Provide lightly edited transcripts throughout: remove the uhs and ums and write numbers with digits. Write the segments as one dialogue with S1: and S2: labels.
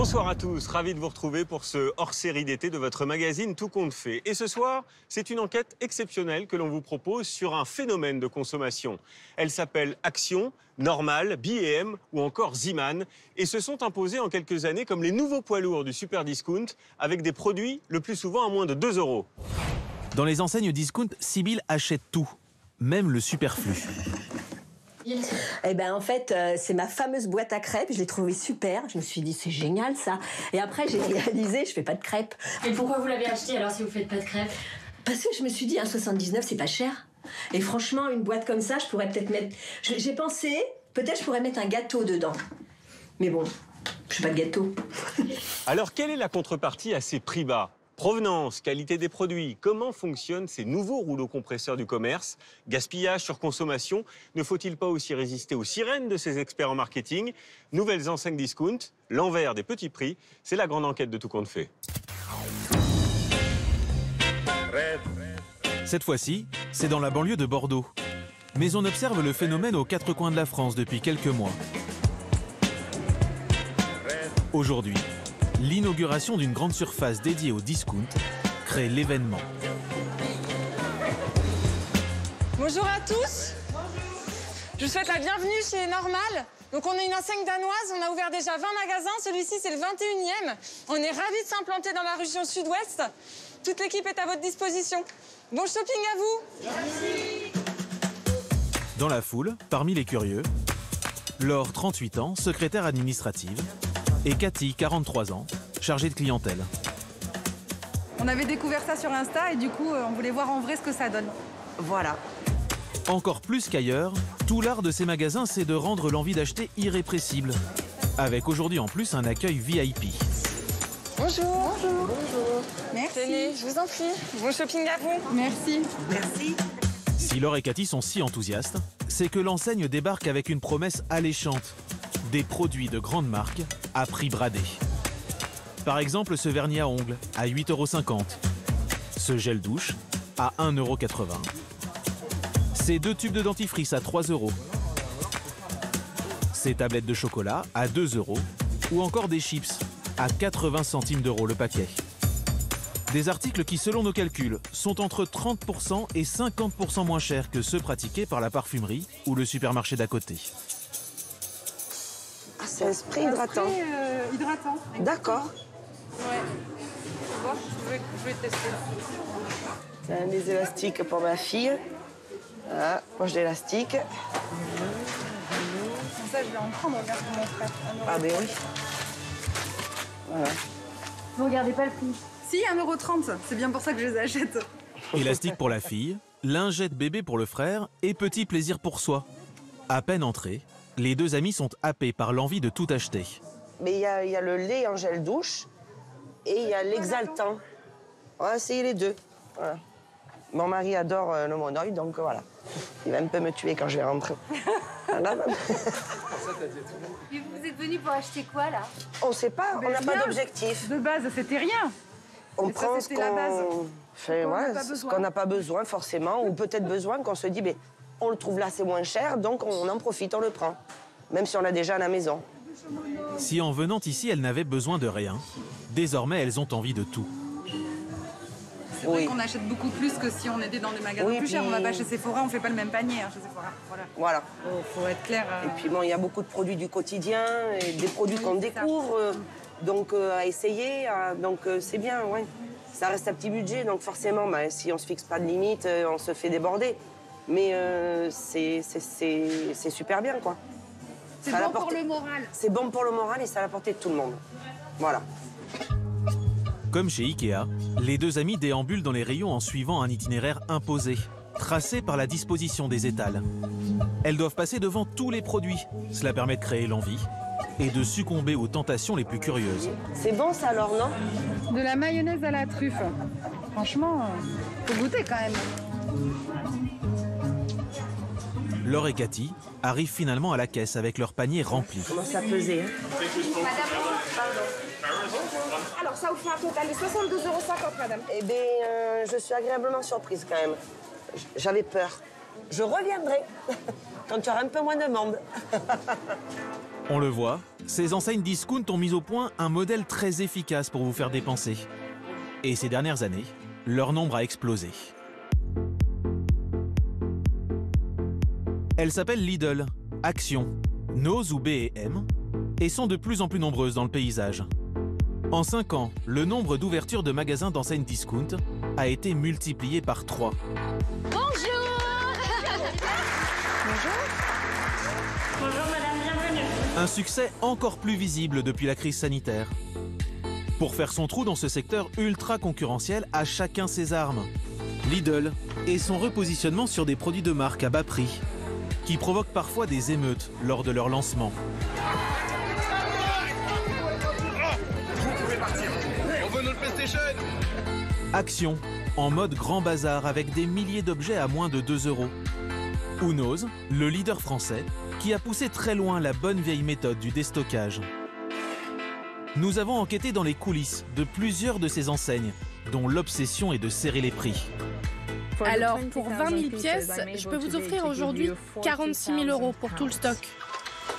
S1: Bonsoir à tous, ravi de vous retrouver pour ce hors-série d'été de votre magazine Tout compte fait. Et ce soir, c'est une enquête exceptionnelle que l'on vous propose sur un phénomène de consommation. Elle s'appelle Action, Normal, B&M ou encore Ziman et se sont imposés en quelques années comme les nouveaux poids lourds du super discount avec des produits le plus souvent à moins de 2 €.
S2: Dans les enseignes discount, Sybille achète tout, même le superflu.
S3: Eh ben en fait, c'est ma fameuse boîte à crêpes. Je l'ai trouvée super. Je me suis dit, c'est génial ça. Et après, j'ai réalisé, je fais pas de crêpes.
S4: Et pourquoi vous l'avez acheté alors si vous faites pas de crêpes?
S3: Parce que je me suis dit, 1,79 €, c'est pas cher. Et franchement, une boîte comme ça, je pourrais peut-être mettre... J'ai pensé, peut-être je pourrais mettre un gâteau dedans. Mais bon, je fais pas de gâteau.
S1: Alors, quelle est la contrepartie à ces prix bas ? Provenance, qualité des produits, comment fonctionnent ces nouveaux rouleaux compresseurs du commerce? Gaspillage, surconsommation, ne faut-il pas aussi résister aux sirènes de ces experts en marketing? Nouvelles enseignes discount, l'envers des petits prix, c'est la grande enquête de Tout compte fait.
S2: Cette fois-ci, c'est dans la banlieue de Bordeaux. Mais on observe le phénomène aux quatre coins de la France depuis quelques mois. Aujourd'hui, l'inauguration d'une grande surface dédiée au discount crée l'événement.
S5: Bonjour à tous. Je vous souhaite la bienvenue chez Normal. Donc on est une enseigne danoise, on a ouvert déjà 20 magasins, celui-ci c'est le 21e. On est ravis de s'implanter dans la région sud-ouest. Toute l'équipe est à votre disposition. Bon shopping à vous. Merci.
S2: Dans la foule, parmi les curieux, Laure, 38 ans, secrétaire administrative, et Cathy, 43 ans, chargée de clientèle.
S6: On avait découvert ça sur Insta et du coup, on voulait voir en vrai ce que ça donne.
S3: Voilà.
S2: Encore plus qu'ailleurs, tout l'art de ces magasins, c'est de rendre l'envie d'acheter irrépressible. Avec aujourd'hui en plus un accueil VIP.
S5: Bonjour.
S6: Bonjour. Merci.
S5: Tenez, je vous en prie. Bon shopping à vous.
S6: Merci.
S3: Merci.
S2: Si Laure et Cathy sont si enthousiastes, c'est que l'enseigne débarque avec une promesse alléchante. Des produits de grande marque à prix bradé. Par exemple, ce vernis à ongles à 8,50 €. Ce gel douche à 1,80 €. Ces deux tubes de dentifrice à 3 €. Ces tablettes de chocolat à 2 €. Ou encore des chips à 80 centimes d'euros le paquet. Des articles qui, selon nos calculs, sont entre 30% et 50% moins chers que ceux pratiqués par la parfumerie ou le supermarché d'à côté.
S7: Ah, c'est un spray hydratant.
S6: Hydratant.
S7: D'accord.
S6: Ouais. Faut voir, je vais tester.
S7: C'est des élastiques pour ma fille. Voilà, poche d'élastique.
S6: Comme ça, je vais en prendre, regarde pour mon frère.
S7: Ah ben oui. Voilà.
S4: Vous regardez pas le prix?
S6: Si, 1,30 €. C'est bien pour ça que je les achète.
S2: Élastique pour la fille, lingette bébé pour le frère et petit plaisir pour soi. À peine entrés, les deux amis sont happés par l'envie de tout acheter.
S7: Mais il y a le lait en gel douche et il y a l'exaltant. On va essayer les deux. Voilà. Mon mari adore le monoï, donc voilà. Il va un peu me tuer quand je vais rentrer. Voilà.
S4: Et vous êtes venu pour acheter quoi là?
S7: On ne sait pas, on n'a pas d'objectif.
S6: De base, c'était rien.
S7: On
S6: Et ça,
S7: prend ce
S6: c'était la base.
S7: qu'on fait,
S6: On n'a
S7: ouais,
S6: pas
S7: ce
S6: besoin.
S7: qu'on n'a pas besoin forcément, ou peut-être besoin qu'on se dit, mais on le trouve là, c'est moins cher, donc on en profite, on le prend. Même si on l'a déjà à la maison.
S2: Si en venant ici, elles n'avaient besoin de rien, désormais elles ont envie de tout.
S6: C'est vrai
S7: Oui.
S6: qu'on achète beaucoup plus que si on était dans des magasins
S7: Oui,
S6: plus chers.
S7: puis-
S6: On va pas chez Sephora, on fait pas le même panier chez Sephora. Voilà.
S7: Voilà.
S6: Faut être clair.
S7: Et puis bon, il y a beaucoup de produits du quotidien, et des produits qu'on
S6: c'est ça.
S7: découvre, donc à essayer, donc c'est bien, ouais. Ça reste un petit budget, donc forcément, bah, si on se fixe pas de limite, on se fait déborder. Mais c'est super bien, quoi.
S4: C'est
S7: Ça a la
S4: bon pour
S7: portée-
S4: le moral.
S7: C'est bon pour le moral et ça a la portée de tout le monde. Voilà.
S2: Comme chez Ikea, les deux amis déambulent dans les rayons en suivant un itinéraire imposé, tracé par la disposition des étals. Elles doivent passer devant tous les produits. Cela permet de créer l'envie et de succomber aux tentations les plus curieuses.
S7: C'est bon ça alors, non?
S6: De la mayonnaise à la truffe. Franchement, faut goûter quand même.
S2: Laure et Cathy arrivent finalement à la caisse avec leur panier rempli.
S7: Comment ça pesait, hein?
S8: Alors, ça vous fait un total de 72,50 €, madame.
S7: Eh bien, je suis agréablement surprise quand même. J'avais peur. Je reviendrai quand il y aura un peu moins de monde.
S2: On le voit, ces enseignes discount ont mis au point un modèle très efficace pour vous faire dépenser. Et ces dernières années, leur nombre a explosé. Elles s'appellent Lidl, Action, Noz ou B&M et sont de plus en plus nombreuses dans le paysage. En 5 ans, le nombre d'ouvertures de magasins d'enseignes discount a été multiplié par 3.
S4: Bonjour. Bonjour madame, bienvenue.
S2: Un succès encore plus visible depuis la crise sanitaire. Pour faire son trou dans ce secteur ultra concurrentiel, à chacun ses armes. Lidl et son repositionnement sur des produits de marque à bas prix, qui provoquent parfois des émeutes lors de leur lancement.
S9: On veut notre PlayStation.
S2: Action, en mode grand bazar avec des milliers d'objets à moins de 2 €. Ou Noz, le leader français, qui a poussé très loin la bonne vieille méthode du déstockage. Nous avons enquêté dans les coulisses de plusieurs de ces enseignes, dont l'obsession est de serrer les prix.
S10: Alors, pour 20 000 pièces, je peux vous offrir aujourd'hui 46 000 € pour tout le stock.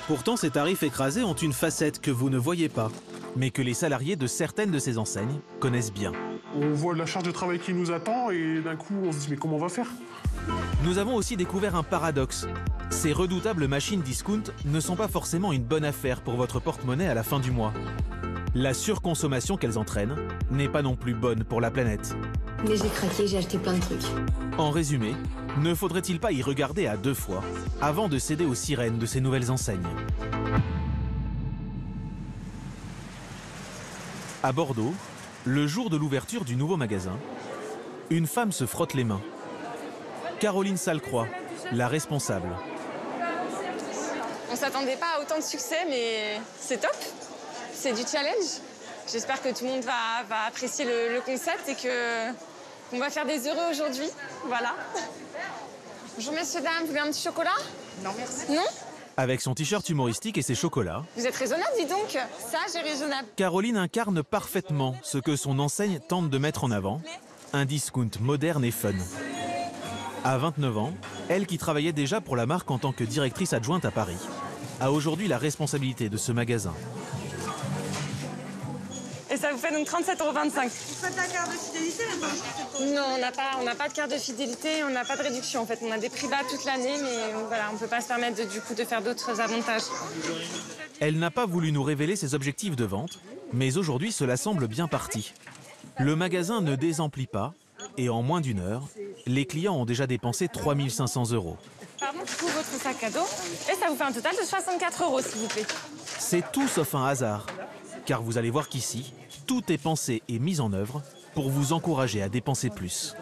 S2: Pourtant, ces tarifs écrasés ont une facette que vous ne voyez pas, mais que les salariés de certaines de ces enseignes connaissent bien.
S11: On voit la charge de travail qui nous attend et d'un coup, on se dit mais comment on va faire?
S2: Nous avons aussi découvert un paradoxe. Ces redoutables machines discount ne sont pas forcément une bonne affaire pour votre porte-monnaie à la fin du mois. La surconsommation qu'elles entraînent n'est pas non plus bonne pour la planète.
S3: Mais j'ai craqué, j'ai acheté plein de trucs.
S2: En résumé, ne faudrait-il pas y regarder à 2 fois avant de céder aux sirènes de ces nouvelles enseignes? À Bordeaux, le jour de l'ouverture du nouveau magasin, une femme se frotte les mains. Caroline Salcroix, la responsable.
S5: On s'attendait pas à autant de succès, mais c'est top. C'est du challenge. J'espère que tout le monde va apprécier le concept et qu'on va faire des heureux aujourd'hui. Voilà. Bonjour messieurs, dames, vous voulez un petit chocolat?
S8: Non, merci.
S5: Non?
S2: Avec son t-shirt humoristique et ses chocolats,
S5: Vous êtes raisonnable, dis donc. Sage et raisonnable.
S2: Caroline incarne parfaitement ce que son enseigne tente de mettre en avant, un discount moderne et fun. À 29 ans, elle qui travaillait déjà pour la marque en tant que directrice adjointe à Paris, a aujourd'hui la responsabilité de ce magasin.
S5: Et ça vous fait donc 37,25 €.
S8: Vous faites la carte de fidélité maintenant?
S5: Non, on n'a pas de carte de fidélité, on n'a pas de réduction en fait. On a des prix bas toute l'année, mais voilà, on ne peut pas se permettre de faire d'autres avantages.
S2: Elle n'a pas voulu nous révéler ses objectifs de vente, mais aujourd'hui cela semble bien parti. Le magasin ne désemplit pas, et en moins d'1 heure, les clients ont déjà dépensé 3 500 €.
S5: Pardon, pour votre sac à dos. Et ça vous fait un total de 64 € s'il vous plaît.
S2: C'est tout sauf un hasard, car vous allez voir qu'ici, tout est pensé et mis en œuvre pour vous encourager à dépenser plus.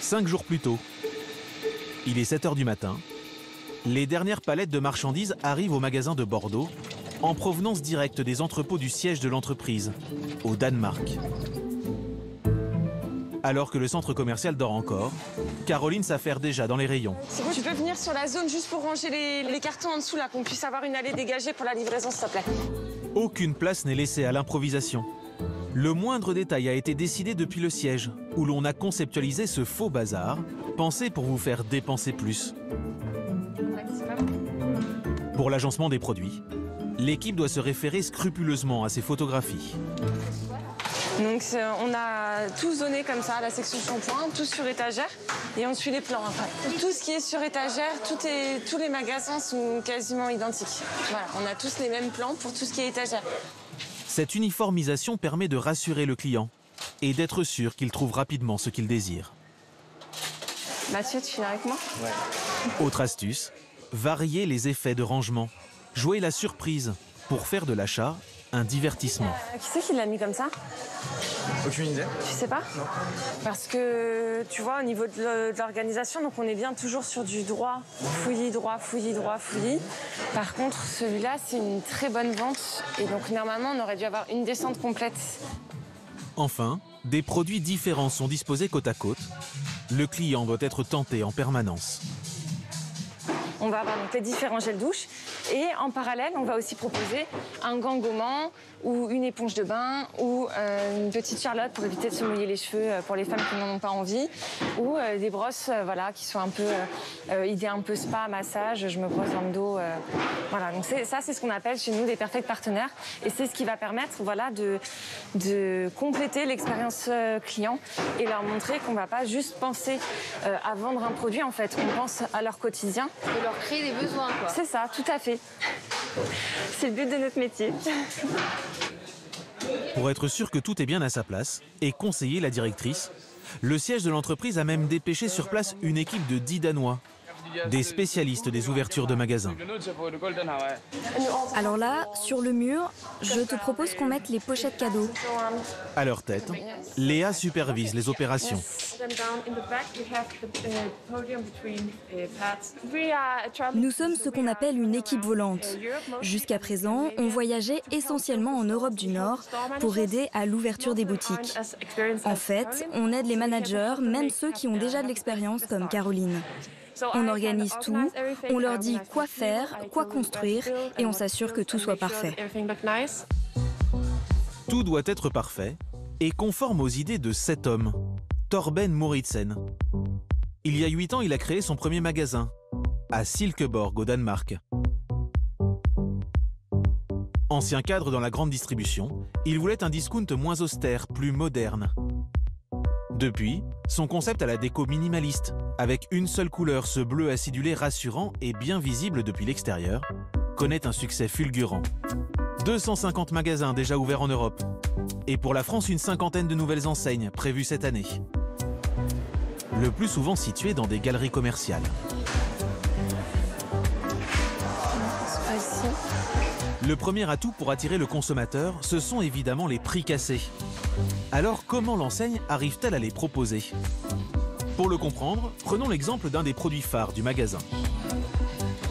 S2: 5 jours plus tôt, il est 7 h du matin, les dernières palettes de marchandises arrivent au magasin de Bordeaux, en provenance directe des entrepôts du siège de l'entreprise, au Danemark. Alors que le centre commercial dort encore, Caroline s'affaire déjà dans les rayons.
S5: C'est bon, tu peux venir sur la zone juste pour ranger les cartons en dessous là, qu'on puisse avoir une allée dégagée pour la livraison s'il te plaît.
S2: Aucune place n'est laissée à l'improvisation. Le moindre détail a été décidé depuis le siège, où l'on a conceptualisé ce faux bazar, pensé pour vous faire dépenser plus. Pour l'agencement des produits, l'équipe doit se référer scrupuleusement à ces photographies.
S5: Donc on a tout zoné comme ça, la section shampoing, tout sur étagère, et on suit les plans après. Tout ce qui est sur étagère, tous les magasins sont quasiment identiques. Voilà, on a tous les mêmes plans pour tout ce qui est étagère.
S2: Cette uniformisation permet de rassurer le client et d'être sûr qu'il trouve rapidement ce qu'il désire.
S5: Mathieu, tu viens avec moi? Ouais.
S2: Autre astuce, varier les effets de rangement. Jouer la surprise pour faire de l'achat un divertissement.
S5: Qui c'est qui l'a mis comme ça?
S9: Aucune idée.
S5: Tu sais pas?
S9: Non.
S5: Parce que, tu vois, au niveau de l'organisation, donc on est bien toujours sur du droit, fouillis, droit, fouillis, droit, fouillis. Par contre, celui-là, c'est une très bonne vente. Et donc, normalement, on aurait dû avoir une descente complète.
S2: Enfin, des produits différents sont disposés côte à côte. Le client doit être tenté en permanence.
S5: On va avoir donc les différents gels douche. Et en parallèle, on va aussi proposer un gant gommant ou une éponge de bain ou une petite charlotte pour éviter de se mouiller les cheveux pour les femmes qui n'en ont pas envie, ou des brosses voilà, qui sont un peu idée un peu spa, massage, je me brosse dans le dos. Voilà, donc ça c'est ce qu'on appelle chez nous des perfects partenaires et c'est ce qui va permettre voilà, de compléter l'expérience client et leur montrer qu'on ne va pas juste penser à vendre un produit, en fait, on pense à leur quotidien.
S4: De leur créer des besoins, quoi.
S5: C'est ça, tout à fait. C'est le but de notre métier.
S2: Pour être sûr que tout est bien à sa place et conseiller la directrice, le siège de l'entreprise a même dépêché sur place une équipe de 10 Danois, des spécialistes des ouvertures de magasins.
S12: Alors là, sur le mur, je te propose qu'on mette les pochettes cadeaux.
S2: À leur tête, Léa supervise les opérations.
S12: Nous sommes ce qu'on appelle une équipe volante. Jusqu'à présent, on voyageait essentiellement en Europe du Nord pour aider à l'ouverture des boutiques. En fait, on aide les managers, même ceux qui ont déjà de l'expérience comme Caroline. On organise tout, on leur dit quoi faire, quoi construire et on s'assure que tout soit parfait.
S2: Tout doit être parfait et conforme aux idées de cet homme, Torben Moritzen. Il y a 8 ans, il a créé son premier magasin, à Silkeborg, au Danemark. Ancien cadre dans la grande distribution, il voulait un discount moins austère, plus moderne. Depuis, son concept a la déco minimaliste, avec une seule couleur, ce bleu acidulé rassurant et bien visible depuis l'extérieur, connaît un succès fulgurant. 250 magasins déjà ouverts en Europe. Et pour la France, une 50aine de nouvelles enseignes prévues cette année. Le plus souvent situées dans des galeries commerciales. Le premier atout pour attirer le consommateur, ce sont évidemment les prix cassés. Alors comment l'enseigne arrive-t-elle à les proposer? Pour le comprendre, prenons l'exemple d'un des produits phares du magasin.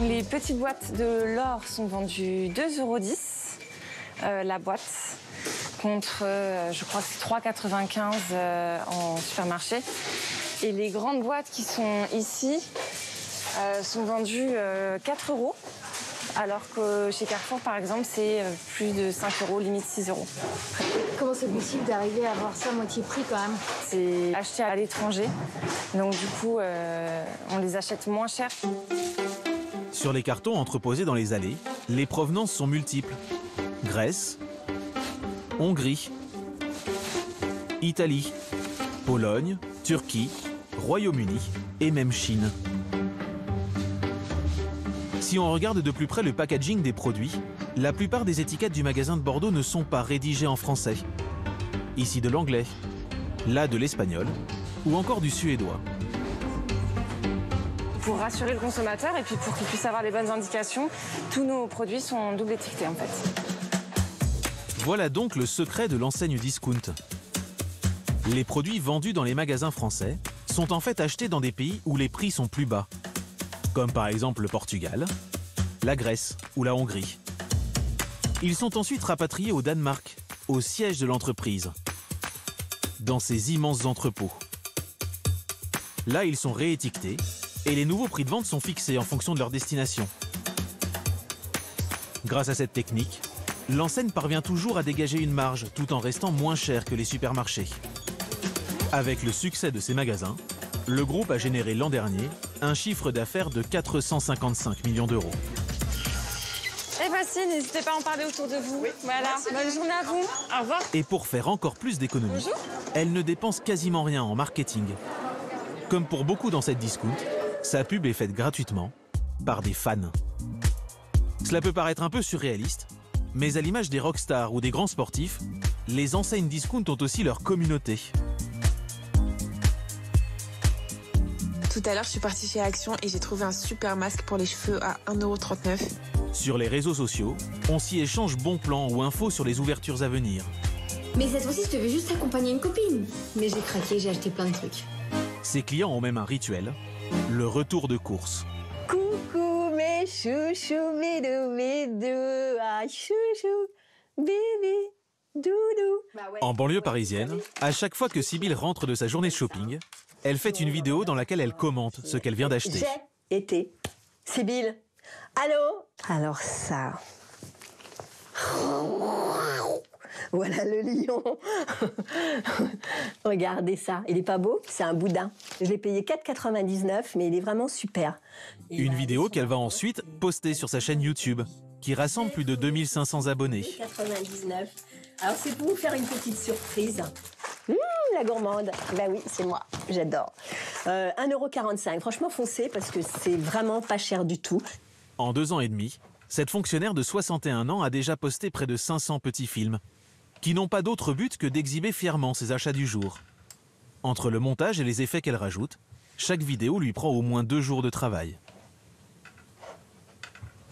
S5: Les petites boîtes de l'or sont vendues 2,10 € la boîte, contre je crois que c'est 3,95 € en supermarché. Et les grandes boîtes qui sont ici sont vendues 4 €. Alors que chez Carrefour, par exemple, c'est plus de 5 €, limite 6 €.
S4: Comment c'est possible d'arriver à avoir ça à moitié prix quand même?
S5: C'est acheté à l'étranger, donc du coup, on les achète moins cher.
S2: Sur les cartons entreposés dans les allées, les provenances sont multiples. Grèce, Hongrie, Italie, Pologne, Turquie, Royaume-Uni et même Chine. Si on regarde de plus près le packaging des produits, la plupart des étiquettes du magasin de Bordeaux ne sont pas rédigées en français. Ici de l'anglais, là de l'espagnol ou encore du suédois.
S5: Pour rassurer le consommateur et puis pour qu'il puisse avoir les bonnes indications, tous nos produits sont double étiquetés en fait.
S2: Voilà donc le secret de l'enseigne discount. Les produits vendus dans les magasins français sont en fait achetés dans des pays où les prix sont plus bas, comme par exemple le Portugal, la Grèce ou la Hongrie. Ils sont ensuite rapatriés au Danemark, au siège de l'entreprise, dans ces immenses entrepôts. Là, ils sont réétiquetés et les nouveaux prix de vente sont fixés en fonction de leur destination. Grâce à cette technique, l'enseigne parvient toujours à dégager une marge tout en restant moins cher que les supermarchés. Avec le succès de ces magasins, le groupe a généré l'an dernier un chiffre d'affaires de 455 millions d'euros.
S5: Et voici, n'hésitez pas à en parler autour de vous. Oui. Voilà, bonne journée à vous. Au revoir.
S2: Et pour faire encore plus d'économies, elle ne dépense quasiment rien en marketing. Comme pour beaucoup dans cette discount, sa pub est faite gratuitement par des fans. Cela peut paraître un peu surréaliste, mais à l'image des rockstars ou des grands sportifs, les enseignes discount ont aussi leur communauté.
S13: Tout à l'heure, je suis partie chez Action et j'ai trouvé un super masque pour les cheveux à 1,39 €.
S2: Sur les réseaux sociaux, on s'y échange bons plans ou infos sur les ouvertures à venir.
S3: Mais cette fois-ci, je devais juste accompagner une copine. Mais j'ai craqué, j'ai acheté plein de trucs.
S2: Ses clients ont même un rituel, le retour de course.
S3: Coucou mes chouchous, bidou, bidou, ah chouchou, bébé, doudou.
S2: En banlieue parisienne, à chaque fois que Sybille rentre de sa journée de shopping, elle fait une vidéo dans laquelle elle commente ce qu'elle vient d'acheter.
S3: J'ai été Sybille Allô? Alors ça... Voilà le lion. Regardez ça. Il est pas beau? C'est un boudin. Je l'ai payé 4,99 €, mais il est vraiment super.
S2: Une vidéo qu'elle va ensuite poster sur sa chaîne YouTube, qui rassemble plus de 2500 abonnés.
S3: 4,99 €. Alors c'est pour vous faire une petite surprise. La gourmande. Ben oui, c'est moi. J'adore. 1,45 €. Franchement, foncez parce que c'est vraiment pas cher du tout.
S2: En 2 ans et demi, cette fonctionnaire de 61 ans a déjà posté près de 500 petits films, qui n'ont pas d'autre but que d'exhiber fièrement ses achats du jour. Entre le montage et les effets qu'elle rajoute, chaque vidéo lui prend au moins 2 jours de travail.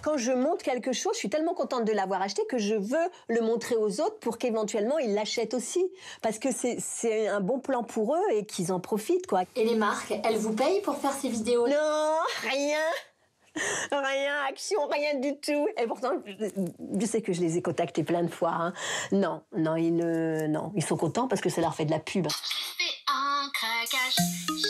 S3: Quand je monte quelque chose, je suis tellement contente de l'avoir acheté que je veux le montrer aux autres pour qu'éventuellement ils l'achètent aussi. Parce que c'est un bon plan pour eux et qu'ils en profitent, quoi.
S14: Et les marques, elles vous payent pour faire ces vidéos?
S3: Non, rien. Rien, Action, rien du tout. Et pourtant, je sais que je les ai contactés plein de fois. Hein. Non, ils sont contents parce que ça leur fait de la pub.
S14: J'ai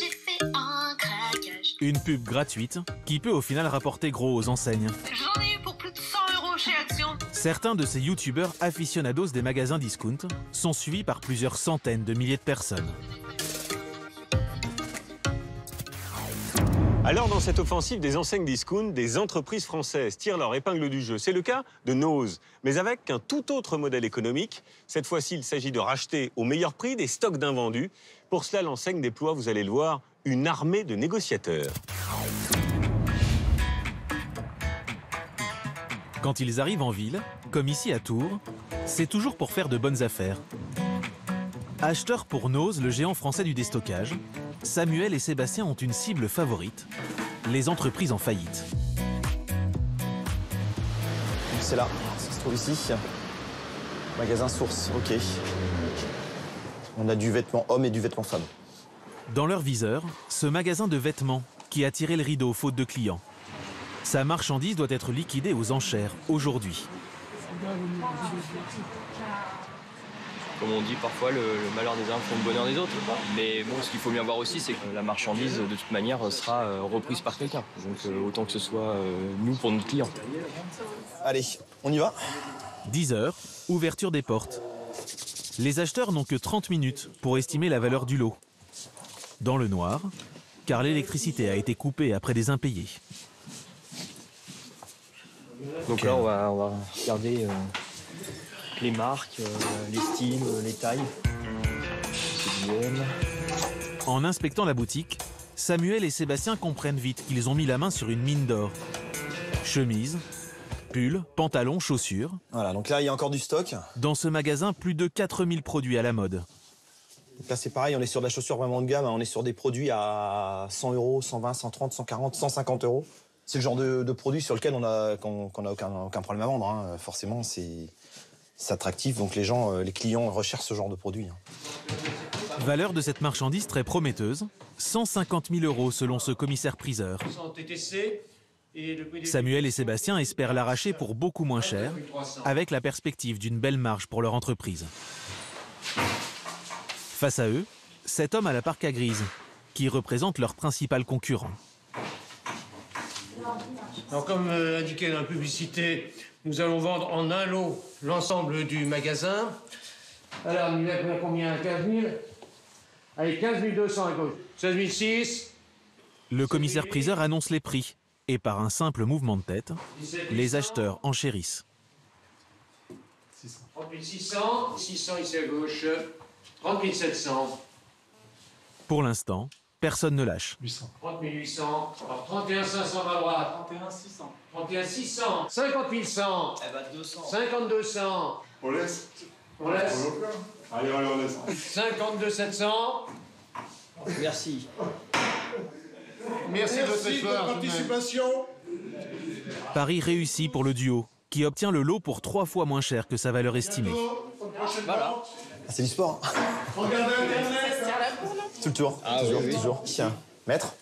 S14: fait un craquage.
S2: Une pub gratuite qui peut au final rapporter gros aux enseignes.
S14: J'en ai eu pour plus de 100 € chez Action.
S2: Certains de ces youtubeurs aficionados des magasins discount sont suivis par plusieurs centaines de milliers de personnes.
S1: Alors, dans cette offensive des enseignes discount, des entreprises françaises tirent leur épingle du jeu. C'est le cas de Nose, mais avec un tout autre modèle économique. Cette fois-ci, il s'agit de racheter au meilleur prix des stocks d'invendus. Pour cela, l'enseigne déploie, vous allez le voir, une armée de négociateurs.
S2: Quand ils arrivent en ville, comme ici à Tours, c'est toujours pour faire de bonnes affaires. Acheteurs pour Nose, le géant français du déstockage, Samuel et Sébastien ont une cible favorite, les entreprises en faillite.
S9: C'est là, ça se trouve ici. Magasin Source, ok. On a du vêtement homme et du vêtement femme.
S2: Dans leur viseur, ce magasin de vêtements qui a tiré le rideau faute de clients. Sa marchandise doit être liquidée aux enchères aujourd'hui.
S15: Comme on dit parfois, le malheur des uns fait le bonheur des autres. Mais bon, ce qu'il faut bien voir aussi, c'est que la marchandise, de toute manière, sera reprise par quelqu'un. Donc autant que ce soit nous pour notre client.
S9: Allez, on y va.
S2: 10 heures, ouverture des portes. Les acheteurs n'ont que 30 minutes pour estimer la valeur du lot. Dans le noir, car l'électricité a été coupée après des impayés.
S15: Donc là, on va regarder les marques, les styles, les tailles.
S2: En inspectant la boutique, Samuel et Sébastien comprennent vite qu'ils ont mis la main sur une mine d'or. Chemise, pull, pantalons, chaussures.
S9: Voilà, donc là, il y a encore du stock.
S2: Dans ce magasin, plus de 4000 produits à la mode.
S9: Donc là, c'est pareil, on est sur de la chaussure vraiment de gamme. On est sur des produits à 100 €, 120, 130, 140, 150 €. C'est le genre de produit sur lequel on n'a aucun problème à vendre. Hein. Forcément, c'est attractif, donc les clients recherchent ce genre de produit. Hein.
S2: Valeur de cette marchandise très prometteuse, 150 000 € selon ce commissaire-priseur. Samuel et Sébastien espèrent l'arracher pour beaucoup moins cher, avec la perspective d'une belle marge pour leur entreprise. Face à eux, cet homme à la parka grise, qui représente leur principal concurrent.
S16: Alors, comme indiqué dans la publicité, nous allons vendre en un lot l'ensemble du magasin. Alors, il a combien? 15 000? Allez, 15 200 à gauche. 16 600.
S2: Le commissaire-priseur annonce les prix et par un simple mouvement de tête, les acheteurs enchérissent.
S16: 30 600, 600 ici à gauche, 30 700.
S2: Pour l'instant, personne ne lâche.
S16: 30 800, alors 31 500 à droite. 31 600. 31 600, 50 100. Eh ben 200. 50 200.
S11: On laisse.
S16: On laisse.
S11: Allez, on laisse.
S16: 52 700.
S15: Merci.
S16: Merci de votre participation.
S2: Pari réussi pour le duo, qui obtient le lot pour 3 fois moins cher que sa valeur estimée.
S16: Voilà.
S9: C'est du sport.
S16: Regardez Internet.
S9: Tout le tour.
S15: Ah,
S9: toujours,
S15: oui.
S9: toujours. Tiens, maître.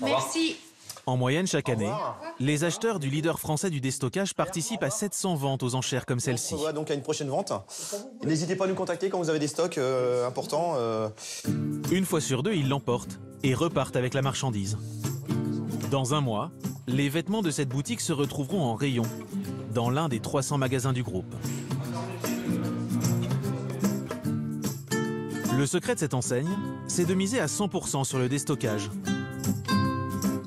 S14: Merci.
S2: En moyenne, chaque année, les acheteurs du leader français du déstockage participent à 700 ventes aux enchères comme celle-ci.
S9: On se voit donc à une prochaine vente. N'hésitez pas à nous contacter quand vous avez des stocks importants.
S2: Une fois sur deux, ils l'emportent et repartent avec la marchandise. Dans un mois, les vêtements de cette boutique se retrouveront en rayon, dans l'un des 300 magasins du groupe. Le secret de cette enseigne, c'est de miser à 100% sur le déstockage.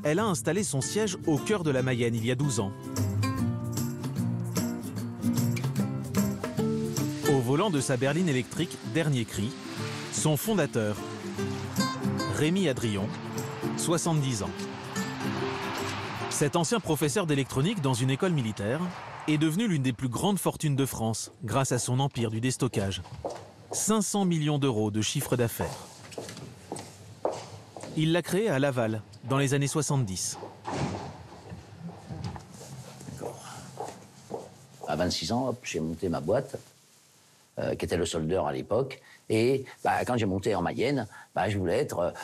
S2: Elle a installé son siège au cœur de la Mayenne il y a 12 ans. Au volant de sa berline électrique dernier cri, son fondateur, Rémi Adrion, 70 ans. Cet ancien professeur d'électronique dans une école militaire est devenu l'une des plus grandes fortunes de France grâce à son empire du déstockage. 500 millions d'euros de chiffre d'affaires. Il l'a créé à Laval, dans les années 70.
S17: À 26 ans, j'ai monté ma boîte, qui était le soldeur à l'époque. Et quand j'ai monté en Mayenne, je voulais être...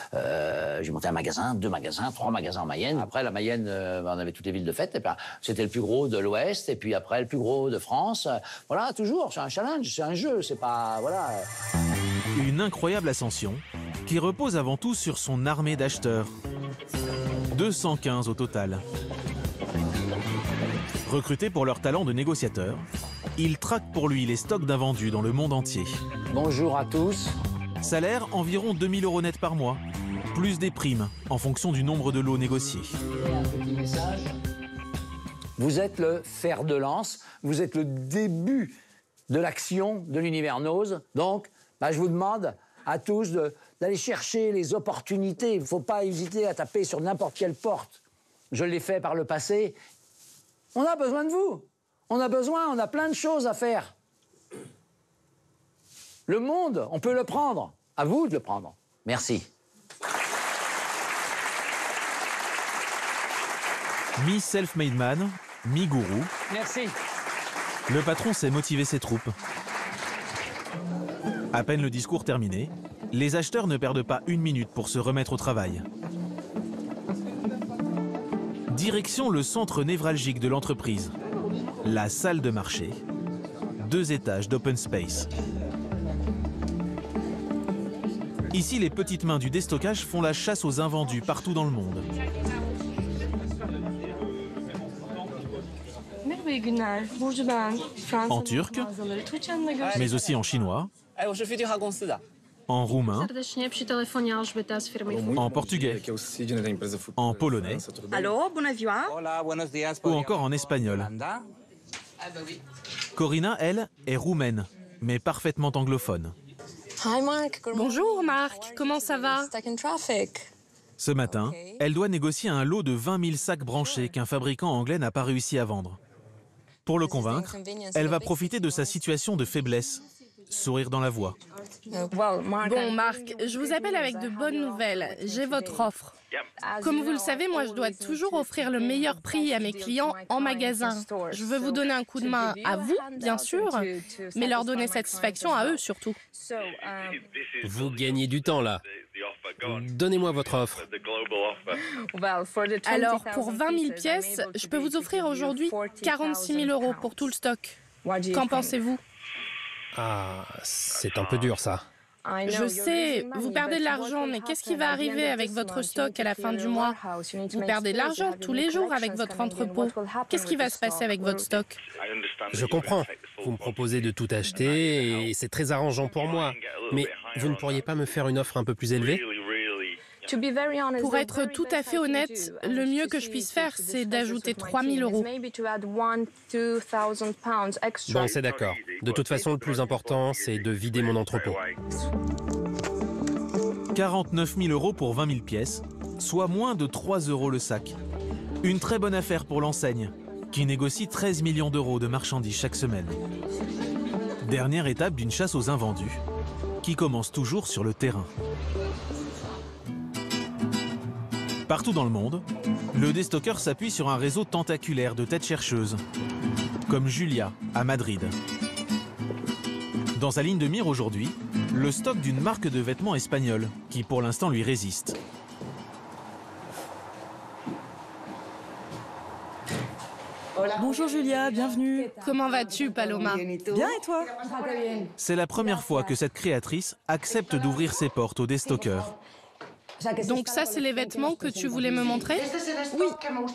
S17: j'ai monté un magasin, 2 magasins, 3 magasins en Mayenne. Après, la Mayenne, on avait toutes les villes de fête. C'était le plus gros de l'Ouest, et puis après, le plus gros de France. Voilà, toujours, c'est un challenge, c'est un jeu, c'est pas... Voilà.
S2: Une incroyable ascension qui repose avant tout sur son armée d'acheteurs. 215 au total. Recrutés pour leur talent de négociateurs, ils traquent pour lui les stocks d'invendus dans le monde entier.
S17: Bonjour à tous.
S2: Salaire environ 2000 € net par mois, plus des primes en fonction du nombre de lots négociés.
S17: Un petit message. Vous êtes le fer de lance, vous êtes le début de l'action de l'univers Nose. Donc, je vous demande à tous d'aller chercher les opportunités. Il ne faut pas hésiter à taper sur n'importe quelle porte. Je l'ai fait par le passé. On a besoin de vous. On a plein de choses à faire. Le monde, on peut le prendre. À vous de le prendre. Merci.
S2: Mi-self-made man, mi-gourou.
S17: Merci.
S2: Le patron sait motiver ses troupes. À peine le discours terminé, les acheteurs ne perdent pas une minute pour se remettre au travail. Direction le centre névralgique de l'entreprise, la salle de marché, 2 étages d'open space. Ici, les petites mains du déstockage font la chasse aux invendus partout dans le monde. En turc, mais aussi en chinois, en roumain, en portugais, en polonais ou encore en espagnol. Corina, elle, est roumaine, mais parfaitement anglophone.
S10: Bonjour Marc, comment ça va?
S2: Ce matin, elle doit négocier un lot de 20 000 sacs branchés qu'un fabricant anglais n'a pas réussi à vendre. Pour le convaincre, elle va profiter de sa situation de faiblesse, sourire dans la voix.
S10: Bon Marc, je vous appelle avec de bonnes nouvelles. J'ai votre offre. Comme vous le savez, moi je dois toujours offrir le meilleur prix à mes clients en magasin. Je veux vous donner un coup de main à vous, bien sûr, mais leur donner satisfaction à eux surtout.
S18: Vous gagnez du temps là. Donnez-moi votre offre.
S10: Alors, pour 20 000 pièces, je peux vous offrir aujourd'hui 46 000 € pour tout le stock. Qu'en pensez-vous?
S18: Ah, c'est un peu dur ça.
S10: Je sais, vous perdez de l'argent, mais qu'est-ce qui va arriver avec votre stock à la fin du mois? Vous perdez de l'argent tous les jours avec votre entrepôt. Qu'est-ce qui va se passer avec votre stock?
S18: Je comprends. Vous me proposez de tout acheter et c'est très arrangeant pour moi. Mais vous ne pourriez pas me faire une offre un peu plus élevée?
S10: Pour être tout à fait honnête, le mieux que je puisse faire, c'est d'ajouter 3 000 €.
S18: Bon, c'est d'accord. De toute façon, le plus important, c'est de vider mon entrepôt.
S2: 49 000 € pour 20 000 pièces, soit moins de 3 € le sac. Une très bonne affaire pour l'enseigne, qui négocie 13 millions d'euros de marchandises chaque semaine. Dernière étape d'une chasse aux invendus, qui commence toujours sur le terrain. Partout dans le monde, le déstockeur s'appuie sur un réseau tentaculaire de têtes chercheuses, comme Julia à Madrid. Dans sa ligne de mire aujourd'hui, le stock d'une marque de vêtements espagnole qui pour l'instant lui résiste.
S19: Bonjour Julia, bienvenue.
S10: Comment vas-tu, Paloma?
S19: Bien et toi?
S2: C'est la première fois que cette créatrice accepte d'ouvrir ses portes au déstockeur.
S10: Donc ça, c'est les vêtements que tu voulais me montrer?
S19: Oui,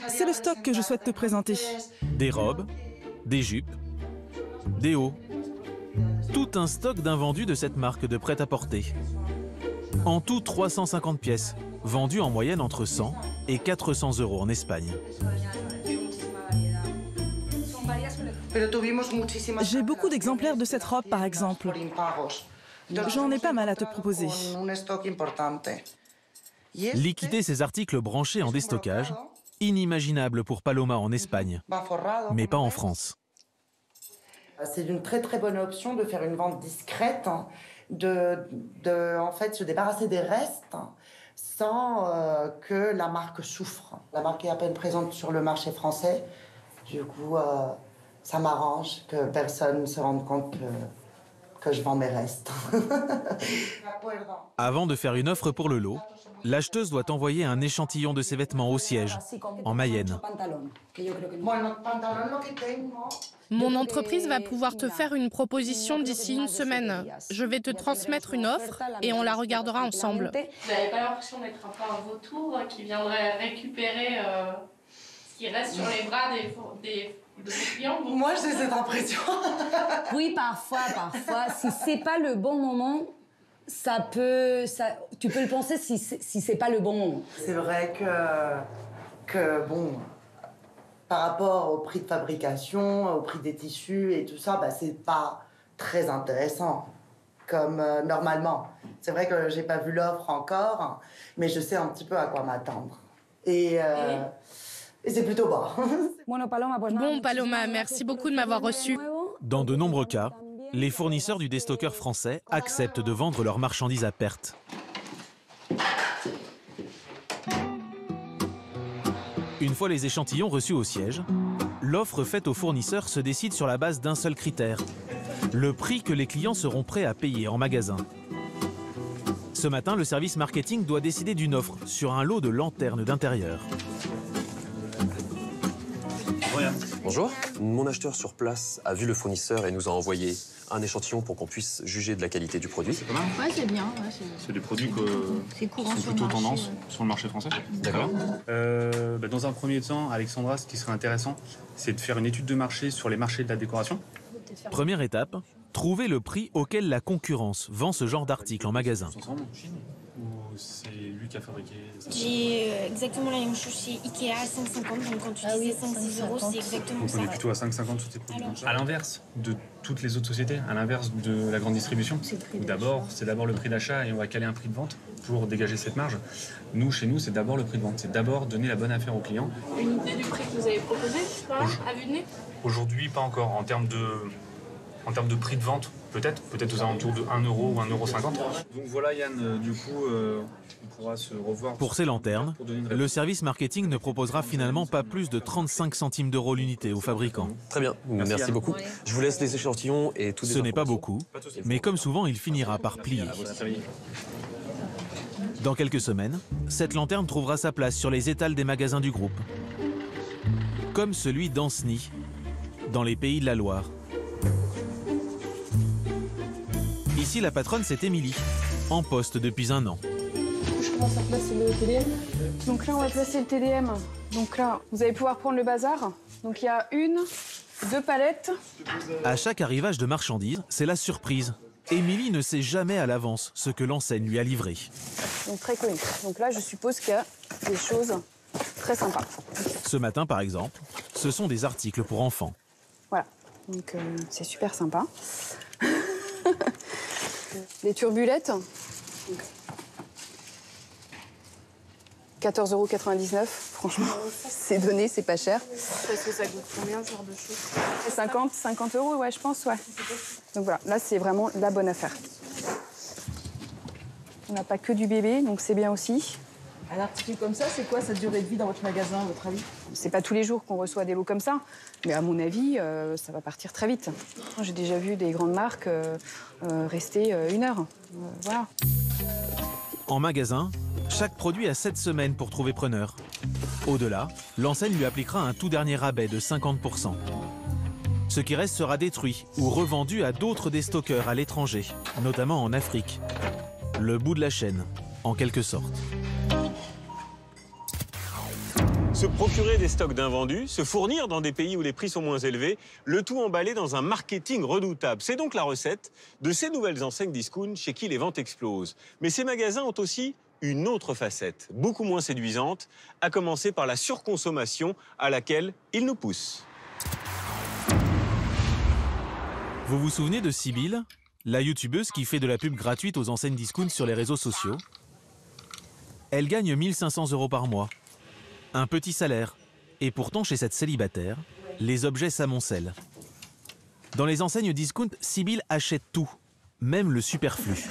S19: c'est le stock que je souhaite te présenter.
S2: Des robes, des jupes, des hauts. Tout un stock d'invendus de cette marque de prêt-à-porter. En tout, 350 pièces, vendues en moyenne entre 100 et 400 € en Espagne.
S19: J'ai beaucoup d'exemplaires de cette robe, par exemple. J'en ai pas mal à te proposer.
S2: Liquider ces articles branchés en déstockage, inimaginable pour Paloma en Espagne, mais pas en France.
S7: C'est une très très bonne option de faire une vente discrète, hein, en fait se débarrasser des restes sans que la marque souffre. La marque est à peine présente sur le marché français, du coup ça m'arrange que personne ne se rende compte que je vends mes restes.
S2: Avant de faire une offre pour le lot, l'acheteuse doit envoyer un échantillon de ses vêtements au siège, en Mayenne.
S10: Mon entreprise va pouvoir te faire une proposition d'ici une semaine. Je vais te transmettre une offre et on la regardera ensemble.
S4: Vous n'avez pas l'impression d'être un peu un vautour qui viendrait récupérer ce qui reste sur les bras de ses clients?
S7: Moi, j'ai cette impression.
S20: Oui, parfois. Si c'est pas le bon moment, tu peux le penser si c'est pas le bon moment.
S7: C'est vrai que bon, par rapport au prix de fabrication, au prix des tissus et tout ça, bah, c'est pas très intéressant comme normalement. C'est vrai que j'ai pas vu l'offre encore, mais je sais un petit peu à quoi m'attendre. Et c'est plutôt bas.
S10: Bon, Paloma, merci beaucoup de m'avoir reçu.
S2: Dans de nombreux cas, les fournisseurs du déstockeur français acceptent de vendre leurs marchandises à perte. Une fois les échantillons reçus au siège, l'offre faite aux fournisseurs se décide sur la base d'un seul critère, le prix que les clients seront prêts à payer en magasin. Ce matin, le service marketing doit décider d'une offre sur un lot de lanternes d'intérieur.
S21: Bonjour. Mon acheteur sur place a vu le fournisseur et nous a envoyé un échantillon pour qu'on puisse juger de la qualité du produit.
S4: C'est pas mal. Ouais, c'est bien. Ouais,
S11: c'est des produits qui sont plutôt tendance sur le marché français.
S21: D'accord.
S11: Dans un premier temps, Alexandra, ce qui serait intéressant, c'est de faire une étude de marché sur les marchés de la décoration.
S2: Première étape, trouver le prix auquel la concurrence vend ce genre d'article en magasin.
S11: C'est lui qui a fabriqué ça.
S14: J'ai exactement la même chose chez Ikea à 5,50. Donc quand tu disais 5-6 euros, c'est exactement ça.
S11: On est plutôt à 5,50 sur tes produits. À l'inverse de toutes les autres sociétés, à l'inverse de la grande distribution, c'est d'abord le prix d'achat et on va caler un prix de vente pour dégager cette marge. Nous, chez nous, c'est d'abord le prix de vente. C'est d'abord donner la bonne affaire au client.
S4: Une idée du prix que vous avez proposé, à vue de nez?
S11: Aujourd'hui, pas encore. En termes de prix de vente, peut-être aux alentours de 1 euro ou 1,50 €. Donc voilà Yann, du coup, on pourra se revoir.
S2: Pour ces lanternes, le service marketing ne proposera finalement pas plus de 35 centimes d'euros l'unité aux fabricants.
S21: Très bien, merci beaucoup. Je vous laisse les échantillons et tout.
S2: Ce n'est pas beaucoup, mais comme souvent, il finira par plier. Dans quelques semaines, cette lanterne trouvera sa place sur les étals des magasins du groupe. Comme celui d'Ancenis, dans les Pays de la Loire. Ici, la patronne, c'est Émilie, en poste depuis 1 an.
S6: Je commence à placer le TDM. Donc là, on va placer le TDM. Donc là, vous allez pouvoir prendre le bazar. Donc il y a 1, 2 palettes.
S2: À chaque arrivage de marchandises, c'est la surprise. Émilie ne sait jamais à l'avance ce que l'enseigne lui a livré.
S6: Donc très connu. Donc là, je suppose qu'il y a des choses très sympas.
S2: Ce matin, par exemple, ce sont des articles pour enfants.
S6: Voilà. Donc c'est super sympa. Les turbulettes, 14,99 €. Franchement, c'est donné, c'est pas cher.
S4: Parce que ça coûte combien ce genre de choses?
S6: 50 €, ouais, je pense, ouais. Donc voilà, là, c'est vraiment la bonne affaire. On n'a pas que du bébé, donc c'est bien aussi.
S19: Un article comme ça, c'est quoi sa durée de vie dans votre magasin, à votre avis?
S6: C'est pas tous les jours qu'on reçoit des lots comme ça, mais à mon avis, ça va partir très vite. J'ai déjà vu des grandes marques rester 1 heure. Voilà.
S2: En magasin, chaque produit a 7 semaines pour trouver preneur. Au-delà, l'enseigne lui appliquera un tout dernier rabais de 50%. Ce qui reste sera détruit ou revendu à d'autres déstockeurs à l'étranger, notamment en Afrique. Le bout de la chaîne, en quelque sorte.
S1: Se procurer des stocks d'invendus, se fournir dans des pays où les prix sont moins élevés, le tout emballé dans un marketing redoutable. C'est donc la recette de ces nouvelles enseignes discount chez qui les ventes explosent. Mais ces magasins ont aussi une autre facette, beaucoup moins séduisante, à commencer par la surconsommation à laquelle ils nous poussent.
S2: Vous vous souvenez de Sybille, la youtubeuse qui fait de la pub gratuite aux enseignes discount sur les réseaux sociaux? Elle gagne 1 500 € par mois. Un petit salaire. Et pourtant, chez cette célibataire, les objets s'amoncellent. Dans les enseignes discount, Sybille achète tout, même le superflu.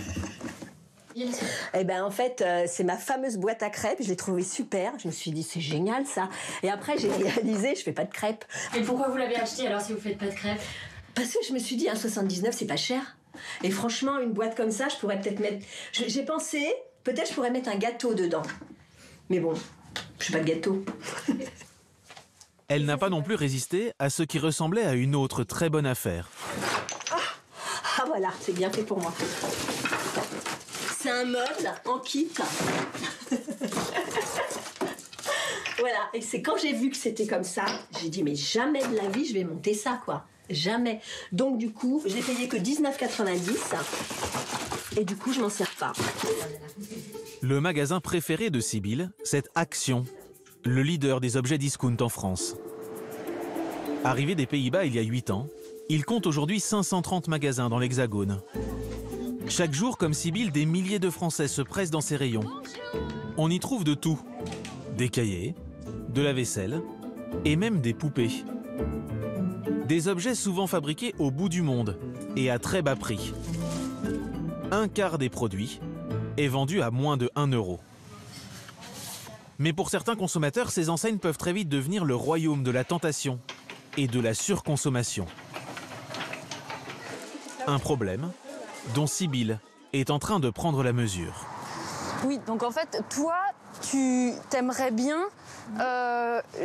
S3: Eh ben en fait, c'est ma fameuse boîte à crêpes. Je l'ai trouvée super. Je me suis dit, c'est génial ça. Et après, j'ai réalisé, je fais pas de crêpes.
S14: Et pourquoi vous l'avez acheté alors si vous faites pas de crêpes?
S3: Parce que je me suis dit, 1,79 c'est pas cher. Et franchement, une boîte comme ça, je pourrais peut-être mettre... J'ai pensé, peut-être je pourrais mettre un gâteau dedans. Mais bon, je suis pas de gâteau.
S2: Elle n'a pas non plus résisté à ce qui ressemblait à une autre très bonne affaire.
S3: Ah voilà, c'est bien fait pour moi. C'est un meuble en kit. Voilà, et c'est quand j'ai vu que c'était comme ça, j'ai dit mais jamais de la vie je vais monter ça quoi. Jamais. Donc du coup, j'ai payé que 19,90 et du coup je m'en sers pas.
S2: Le magasin préféré de Sybille, c'est Action, le leader des objets discount en France. Arrivé des Pays-Bas il y a 8 ans, il compte aujourd'hui 530 magasins dans l'Hexagone. Chaque jour, comme Sybille, des milliers de Français se pressent dans ses rayons. On y trouve de tout. Des cahiers, de la vaisselle et même des poupées. Des objets souvent fabriqués au bout du monde et à très bas prix. Un quart des produits est vendu à moins de 1 €. Mais pour certains consommateurs, ces enseignes peuvent très vite devenir le royaume de la tentation et de la surconsommation. Un problème dont Sybille est en train de prendre la mesure.
S6: Oui, donc en fait, toi, tu t'aimerais bien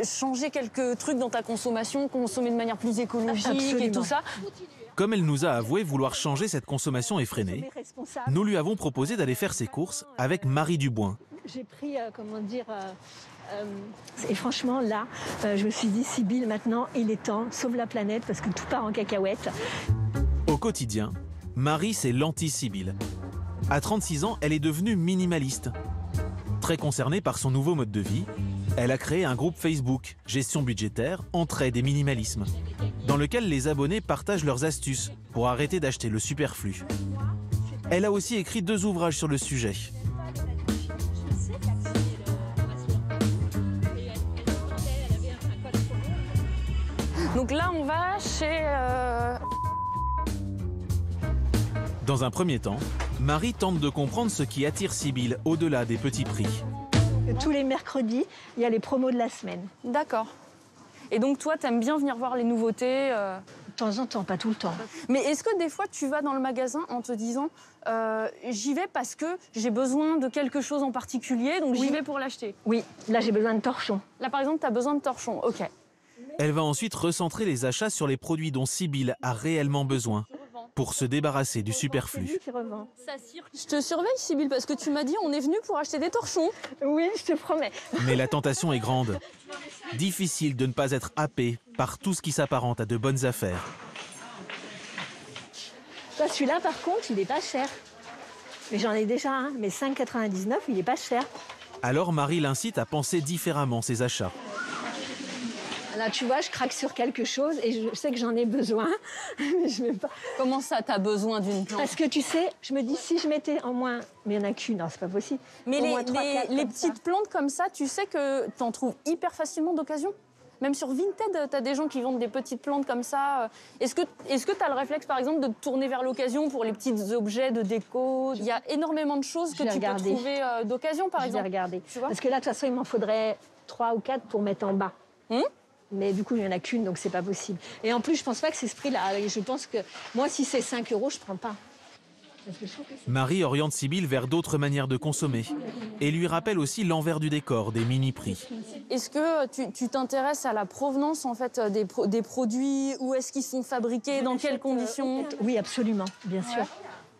S6: changer quelques trucs dans ta consommation, consommer de manière plus écologique. Absolument. Et tout ça.
S2: Comme elle nous a avoué vouloir changer cette consommation effrénée, nous lui avons proposé d'aller faire ses courses avec Marie Duboin.
S3: J'ai pris, et franchement là, je me suis dit, Sybille, maintenant il est temps, sauve la planète parce que tout part en cacahuète.
S2: Au quotidien, Marie, c'est l'anti-Sybille. À 36 ans, elle est devenue minimaliste. Très concernée par son nouveau mode de vie, elle a créé un groupe Facebook, Gestion budgétaire, entraide et minimalisme, dans lequel les abonnés partagent leurs astuces pour arrêter d'acheter le superflu. Elle a aussi écrit 2 ouvrages sur le sujet.
S6: Donc là, on va chez...
S2: Dans un premier temps, Marie tente de comprendre ce qui attire Sybille au-delà des petits prix.
S3: Tous les mercredis, il y a les promos de la semaine.
S6: D'accord. Et donc toi, t'aimes bien venir voir les nouveautés
S3: De temps en temps, pas tout le temps.
S6: Mais est-ce que des fois, tu vas dans le magasin en te disant j'y vais parce que j'ai besoin de quelque chose en particulier, donc j'y vais pour l'acheter?
S3: Oui, là j'ai besoin de torchons.
S6: Là par exemple, tu as besoin de torchons, ok.
S2: Elle va ensuite recentrer les achats sur les produits dont Sybille a réellement besoin pour se débarrasser du superflu.
S6: Je te surveille, Sybille, parce que tu m'as dit on est venu pour acheter des torchons.
S3: Oui, je te promets.
S2: Mais la tentation est grande. Difficile de ne pas être happé par tout ce qui s'apparente à de bonnes affaires.
S3: Celui-là, par contre, il n'est pas cher. Mais j'en ai déjà un, mais 5,99, il n'est pas cher.
S2: Alors Marie l'incite à penser différemment ses achats.
S3: Là, tu vois, je craque sur quelque chose et je sais que j'en ai besoin, mais je vais pas.
S6: Comment ça, t'as besoin d'une plante?
S3: Parce que tu sais, je me dis, si je mettais en moins... Mais il n'y en a qu'une, non, c'est pas possible.
S6: Mais les petites plantes comme ça, tu sais que t'en trouves hyper facilement d'occasion. Même sur Vinted, t'as des gens qui vendent des petites plantes comme ça. Est-ce que t'as le réflexe, par exemple, de te tourner vers l'occasion pour les petits objets de déco? Il y a énormément de choses que tu peux trouver d'occasion, par exemple.
S3: Je vais regarder. Parce que là, de toute façon, il m'en faudrait 3 ou 4 pour mettre en bas. Mais du coup, il n'y en a qu'une, donc c'est pas possible. Et en plus, je pense pas que c'est ce prix-là. Je pense que moi, si c'est 5 €, je prends pas.
S2: Marie oriente Sybille vers d'autres manières de consommer et lui rappelle aussi l'envers du décor des mini-prix.
S6: Est-ce que tu t'intéresses à la provenance en fait des produits? Où est-ce qu'ils sont fabriqués? Dans quelles conditions?
S3: Oui, absolument, bien sûr.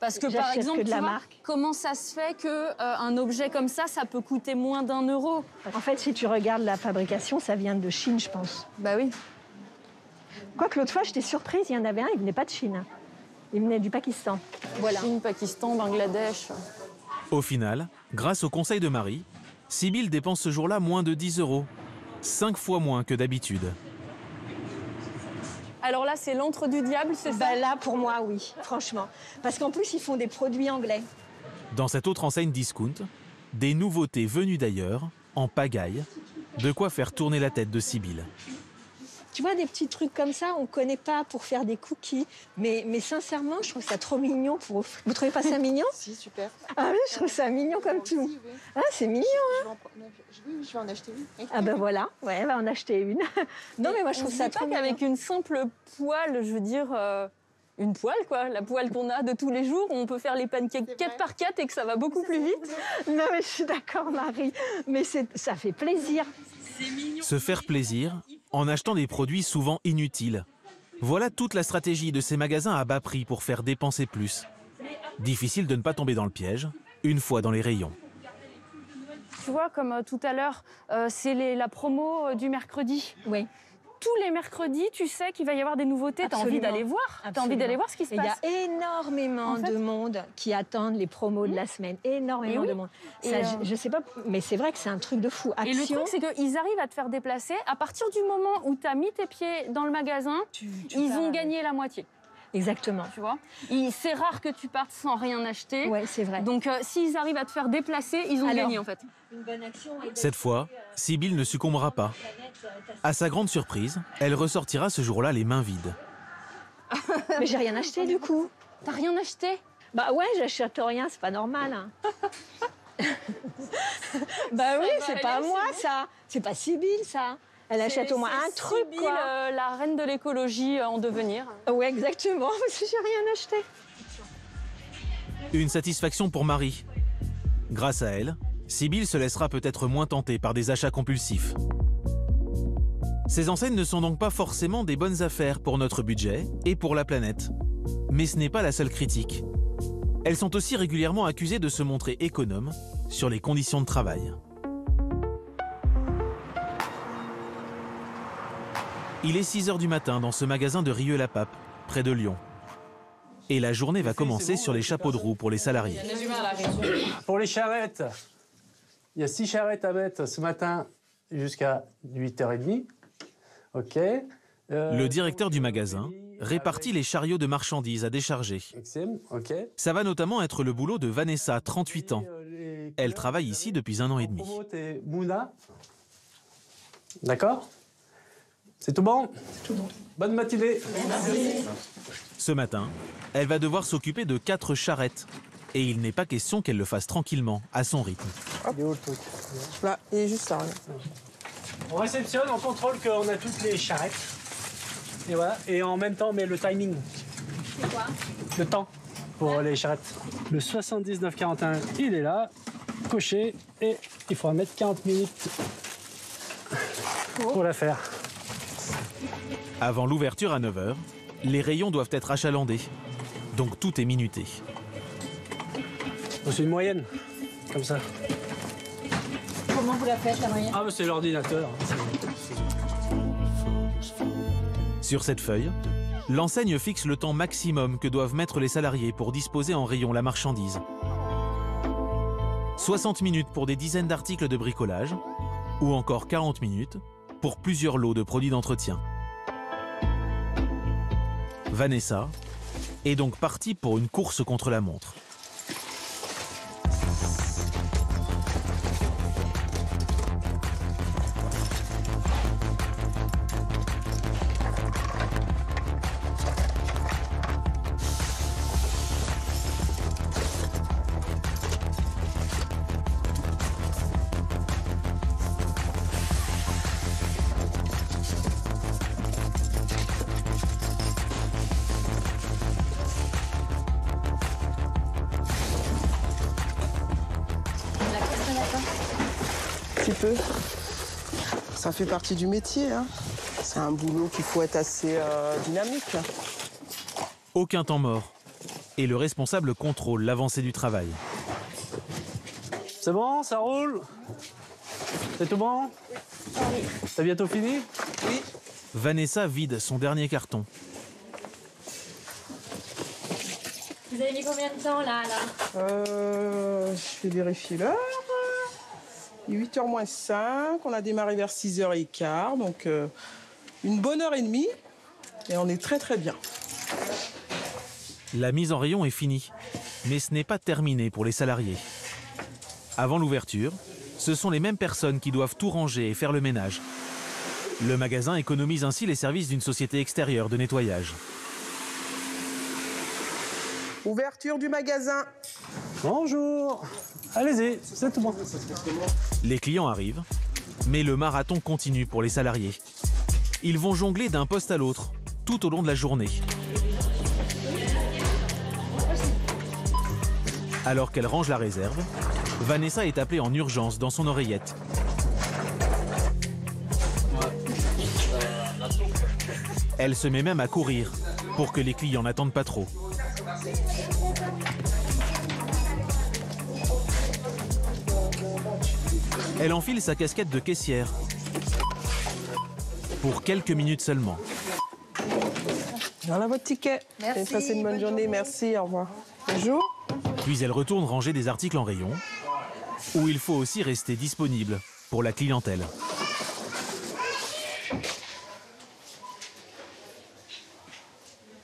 S6: Parce que par exemple, tu vois, comment ça se fait qu'un objet comme ça peut coûter moins d'1 euro?
S3: En fait, si tu regardes la fabrication, ça vient de Chine, je pense.
S6: Bah oui.
S3: Quoique l'autre fois, j'étais surprise, il y en avait un, il venait pas de Chine. Il venait du Pakistan. Voilà.
S6: Chine, Pakistan, Bangladesh.
S2: Au final, grâce au conseil de Marie, Sybille dépense ce jour-là moins de 10 euros. 5 fois moins que d'habitude.
S6: Alors là, c'est l'antre du diable, c'est ça?
S3: Là, pour moi, oui, franchement. Parce qu'en plus, ils font des produits anglais.
S2: Dans cette autre enseigne discount, des nouveautés venues d'ailleurs, en pagaille, de quoi faire tourner la tête de Sybille.
S3: Tu vois, des petits trucs comme ça, on ne connaît pas pour faire des cookies. Mais sincèrement, je trouve ça trop mignon pour offrir. Vous trouvez pas ça mignon?
S13: Si, super.
S3: Ah oui, je trouve ça mignon comme tout. Oui. Ah, c'est mignon, hein?
S13: Oui, je vais en acheter une.
S3: Ah ben voilà, ouais, elle va en acheter une. Non, mais moi, je trouve ça trop mignon.
S6: Avec une simple poêle, je veux dire... Une poêle, quoi, la poêle qu'on a de tous les jours, on peut faire les pancakes 4 par 4 et que ça va beaucoup plus vite.
S3: Non, mais je suis d'accord, Marie, mais ça fait plaisir.
S2: Se faire plaisir en achetant des produits souvent inutiles. Voilà toute la stratégie de ces magasins à bas prix pour faire dépenser plus. Difficile de ne pas tomber dans le piège, une fois dans les rayons.
S6: Tu vois, comme tout à l'heure, c'est la promo du mercredi.
S3: Oui.
S6: Tous les mercredis, tu sais qu'il va y avoir des nouveautés. Tu as envie d'aller voir. Tu as envie d'aller voir ce qui se passe.
S3: Il y a énormément de monde qui attendent les promos de la semaine. Énormément de monde. Ça, je sais pas, mais c'est vrai que c'est un truc de fou.
S6: Et le truc, c'est qu'ils arrivent à te faire déplacer. À partir du moment où tu as mis tes pieds dans le magasin, ils ont gagné la moitié.
S3: Exactement.
S6: Tu vois, c'est rare que tu partes sans rien acheter.
S3: Ouais, c'est vrai.
S6: Donc, s'ils arrivent à te faire déplacer, ils ont gagné, en fait.
S2: Cette fois, Sybille ne succombera pas. À sa grande surprise, elle ressortira ce jour-là les mains vides.
S3: Mais j'ai rien acheté, du coup.
S6: T'as rien acheté?
S3: Bah ouais, j'achète rien, c'est pas normal. Hein. Bah oui, c'est pas moi, ça. C'est pas Sybille, ça. Elle achète au moins un truc,
S6: Sybille,
S3: quoi.
S6: La reine de l'écologie en devenir.
S3: Oui, exactement, parce que j'ai rien acheté.
S2: Une satisfaction pour Marie. Grâce à elle, Sybille se laissera peut-être moins tenter par des achats compulsifs. Ces enseignes ne sont donc pas forcément des bonnes affaires pour notre budget et pour la planète. Mais ce n'est pas la seule critique. Elles sont aussi régulièrement accusées de se montrer économes sur les conditions de travail. Il est 6 h du matin dans ce magasin de Rieux-la-Pape, près de Lyon. Et la journée va commencer sur les chapeaux de roue pour les salariés.
S8: Pour les charrettes, il y a 6 charrettes à mettre ce matin jusqu'à 8 h 30. OK.
S2: Le directeur du magasin répartit les chariots de marchandises à décharger. Ça va notamment être le boulot de Vanessa, 38 ans. Elle travaille ici depuis 1 an et demi.
S8: D'accord? C'est tout bon?
S13: Tout bon.
S8: Bonne matinée.
S13: Merci.
S2: Ce matin, elle va devoir s'occuper de 4 charrettes. Et il n'est pas question qu'elle le fasse tranquillement, à son rythme.
S8: Il est où le truc?
S13: Là, il est juste là.
S8: On réceptionne, on contrôle qu'on a toutes les charrettes. Et voilà. Et en même temps, on met le timing.
S13: C'est quoi?
S8: Le temps pour les charrettes. Le 79-41, il est là, coché. Et il faudra mettre 40 minutes pour la faire.
S2: Avant l'ouverture à 9 h, les rayons doivent être achalandés. Donc tout est minuté.
S8: C'est une moyenne, comme ça.
S13: Comment vous la faites, la moyenne?
S8: Ah, c'est l'ordinateur.
S2: Sur cette feuille, l'enseigne fixe le temps maximum que doivent mettre les salariés pour disposer en rayon la marchandise. 60 minutes pour des dizaines d'articles de bricolage, ou encore 40 minutes pour plusieurs lots de produits d'entretien. Vanessa est donc partie pour une course contre la montre.
S7: Ça fait partie du métier. Hein. C'est un boulot qu'il faut être assez dynamique.
S2: Aucun temps mort. et le responsable contrôle l'avancée du travail.
S8: C'est bon, ça roule? C'est tout bon?
S14: Oui.
S8: T'as bientôt fini?
S14: Oui.
S2: Vanessa vide son dernier carton.
S14: Vous avez mis combien de temps là
S12: Je vais vérifier l'heure. 8h moins 5, on a démarré vers 6h15, donc une bonne heure et demie, et on est très très bien.
S2: La mise en rayon est finie, mais ce n'est pas terminé pour les salariés. Avant l'ouverture, ce sont les mêmes personnes qui doivent tout ranger et faire le ménage. Le magasin économise ainsi les services d'une société extérieure de nettoyage.
S12: Ouverture du magasin.
S8: Bonjour. Allez-y, c'est tout bon.
S2: Les clients arrivent, mais le marathon continue pour les salariés. Ils vont jongler d'un poste à l'autre, tout au long de la journée. Alors qu'elle range la réserve, Vanessa est appelée en urgence dans son oreillette. Elle se met même à courir pour que les clients n'attendent pas trop. Elle enfile sa casquette de caissière. Pour quelques minutes seulement.
S12: Voilà votre ticket.
S14: Merci.
S12: Passez une bonne journée. Merci, au revoir. Bonjour.
S2: Puis elle retourne ranger des articles en rayon, où il faut aussi rester disponible pour la clientèle.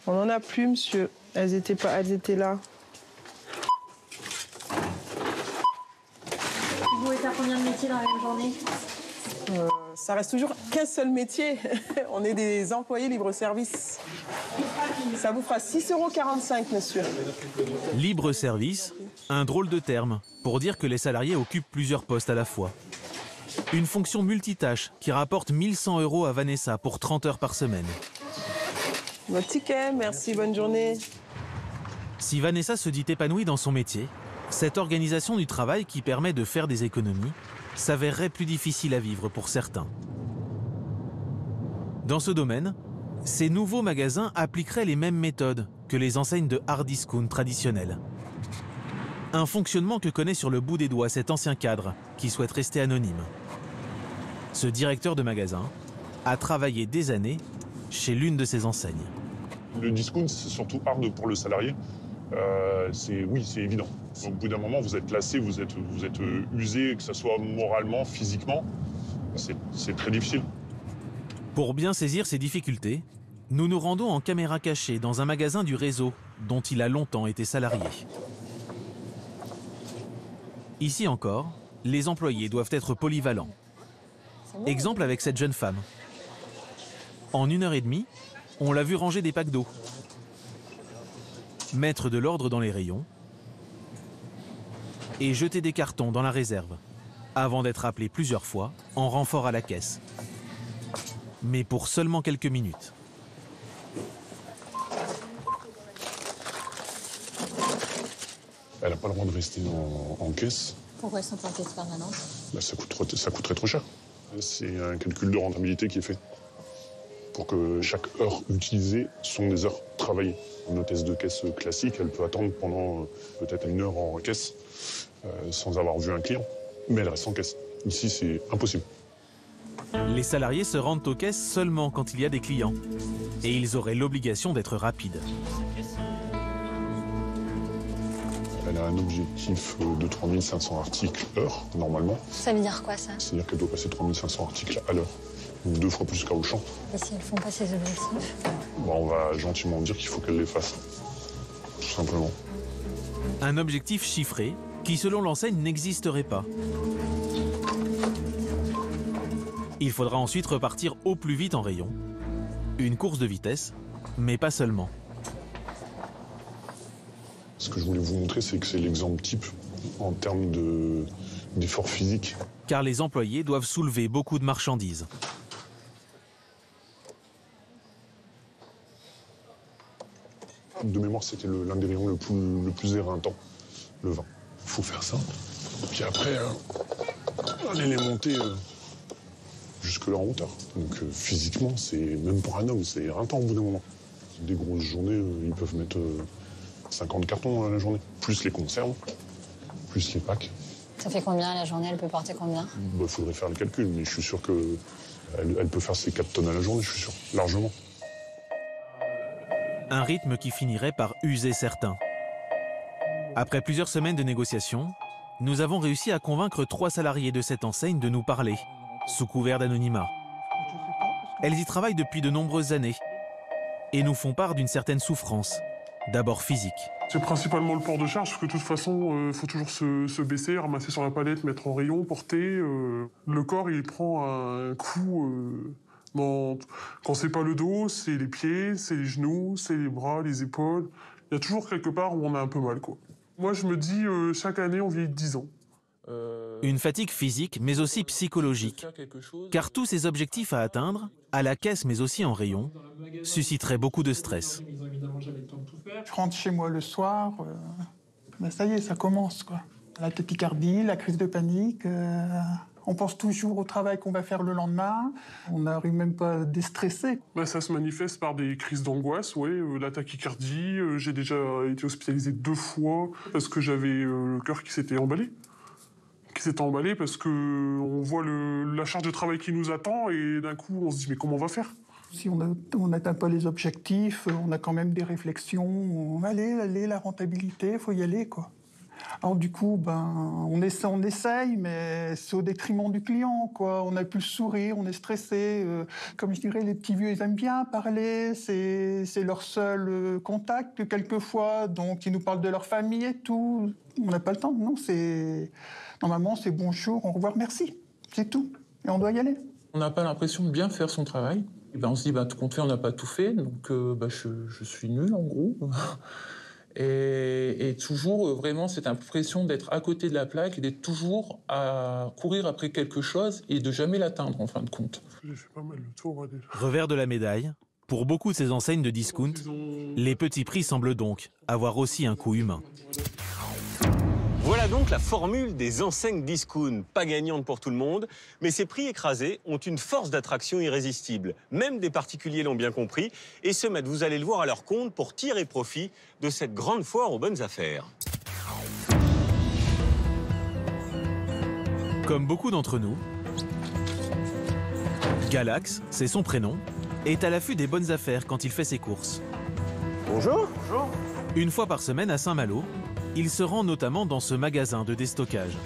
S12: On n'en a plus, monsieur. Elles étaient là.
S14: Vous pouvez faire combien de métiers dans la même journée?
S12: Ça reste toujours qu'un seul métier. On est des employés libre-service. Ça vous fera 6,45 €, monsieur.
S2: Libre-service, un drôle de terme pour dire que les salariés occupent plusieurs postes à la fois. Une fonction multitâche qui rapporte 1 100 € à Vanessa pour 30 heures par semaine.
S12: Votre ticket, merci, bonne journée.
S2: Si Vanessa se dit épanouie dans son métier, cette organisation du travail qui permet de faire des économies s'avérerait plus difficile à vivre pour certains. Dans ce domaine, ces nouveaux magasins appliqueraient les mêmes méthodes que les enseignes de hard discount traditionnelles. Un fonctionnement que connaît sur le bout des doigts cet ancien cadre qui souhaite rester anonyme. Ce directeur de magasin a travaillé des années chez l'une de ces enseignes.
S22: Le discount, c'est surtout hard pour le salarié. Oui, c'est évident. Au bout d'un moment, vous êtes lassé, vous êtes usé, que ce soit moralement, physiquement. C'est très difficile.
S2: Pour bien saisir ces difficultés, nous nous rendons en caméra cachée dans un magasin du réseau dont il a longtemps été salarié. Ici encore, les employés doivent être polyvalents. Exemple avec cette jeune femme. En 1h30, on l'a vu ranger des packs d'eau, mettre de l'ordre dans les rayons et jeter des cartons dans la réserve, avant d'être appelé plusieurs fois en renfort à la caisse. Mais pour seulement quelques minutes.
S22: Elle n'a pas le droit de rester en caisse.
S14: Pourquoi elles sont en caisse permanente?
S22: Ça coûterait trop cher. C'est un calcul de rentabilité qui est fait pour que chaque heure utilisée sont des heures travaillées. Une hôtesse de caisse classique, elle peut attendre pendant peut-être 1 heure en caisse sans avoir vu un client, mais elle reste en caisse. Ici, c'est impossible.
S2: Les salariés se rendent aux caisses seulement quand il y a des clients. Et ils auraient l'obligation d'être rapides.
S22: Elle a un objectif de 3500 articles heure, normalement.
S14: Ça veut dire quoi, ça?
S22: C'est-à-dire qu'elle doit passer 3500 articles à l'heure. Donc 2 fois plus qu'à Auchan.
S14: Et si elles font pas ces objectifs?
S22: On va gentiment dire qu'il faut qu'elle les fasse. Tout simplement.
S2: Un objectif chiffré qui, selon l'enseigne, n'existerait pas. Il faudra ensuite repartir au plus vite en rayon. Une course de vitesse, mais pas seulement.
S22: Ce que je voulais vous montrer, c'est que c'est l'exemple type en termes d'effort physique.
S2: Car les employés doivent soulever beaucoup de marchandises.
S22: De mémoire, c'était l'un des rayons le plus éreintant, le vin. Il faut faire ça. Puis après, aller les monter jusque-là en hauteur. Donc physiquement, c'est même pour un homme, c'est éreintant au bout d'un moment. Des grosses journées, ils peuvent mettre 50 cartons à la journée, plus les conserves, plus les packs.
S5: Ça fait combien la journée? Elle peut porter combien?
S22: Il faudrait faire le calcul, mais je suis sûr qu'elle peut faire ses 4 tonnes à la journée, je suis sûr, largement.
S2: Un rythme qui finirait par user certains. Après plusieurs semaines de négociations, nous avons réussi à convaincre 3 salariés de cette enseigne de nous parler, sous couvert d'anonymat. Elles y travaillent depuis de nombreuses années et nous font part d'une certaine souffrance, d'abord physique.
S22: C'est principalement le port de charge, parce que de toute façon, il faut toujours se baisser, ramasser sur la palette, mettre en rayon, porter. Le corps, il prend un coup. Quand c'est pas le dos, c'est les pieds, c'est les genoux, c'est les bras, les épaules. Il y a toujours quelque part où on a un peu mal, quoi. Moi, je me dis, chaque année, on vieillit de 10 ans.
S2: Une fatigue physique, mais aussi psychologique, car tous ces objectifs à atteindre, à la caisse mais aussi en rayon, susciteraient beaucoup de stress.
S16: Je rentre chez moi le soir, ça y est, ça commence, quoi. La tachycardie, la crise de panique, on pense toujours au travail qu'on va faire le lendemain, on n'arrive même pas à déstresser.
S22: Ça se manifeste par des crises d'angoisse, la tachycardie. J'ai déjà été hospitalisé 2 fois parce que j'avais le cœur qui s'était emballé. Parce qu'on voit la charge de travail qui nous attend et d'un coup on se dit mais comment on va faire?
S16: Si on n'atteint pas les objectifs, on a quand même des réflexions. Allez, la rentabilité, il faut y aller, quoi. Alors du coup, on essaye, mais c'est au détriment du client, quoi. On n'a plus le sourire, on est stressé. Comme je dirais, les petits vieux, ils aiment bien parler. C'est leur seul contact, quelquefois. Donc, ils nous parlent de leur famille et tout. On n'a pas le temps, non. Normalement, c'est bonjour, au revoir, merci. C'est tout. Et on doit y aller.
S23: On n'a pas l'impression de bien faire son travail. Et on se dit, tout compte fait, on n'a pas tout fait. Donc, je suis nul, en gros. Et toujours vraiment cette impression d'être à côté de la plaque et d'être toujours à courir après quelque chose et de jamais l'atteindre en fin de compte.
S22: J'ai fait pas mal le tour déjà.
S2: Revers de la médaille, pour beaucoup de ces enseignes de discount, les petits prix semblent donc avoir aussi un coût humain.
S1: Voilà donc la formule des enseignes discount, pas gagnante pour tout le monde, mais ces prix écrasés ont une force d'attraction irrésistible. Même des particuliers l'ont bien compris et se mettent, vous allez le voir, à leur compte pour tirer profit de cette grande foire aux bonnes affaires.
S2: Comme beaucoup d'entre nous, Galax, c'est son prénom, est à l'affût des bonnes affaires quand il fait ses courses.
S9: Bonjour.
S2: Une fois par semaine à Saint-Malo, il se rend notamment dans ce magasin de déstockage.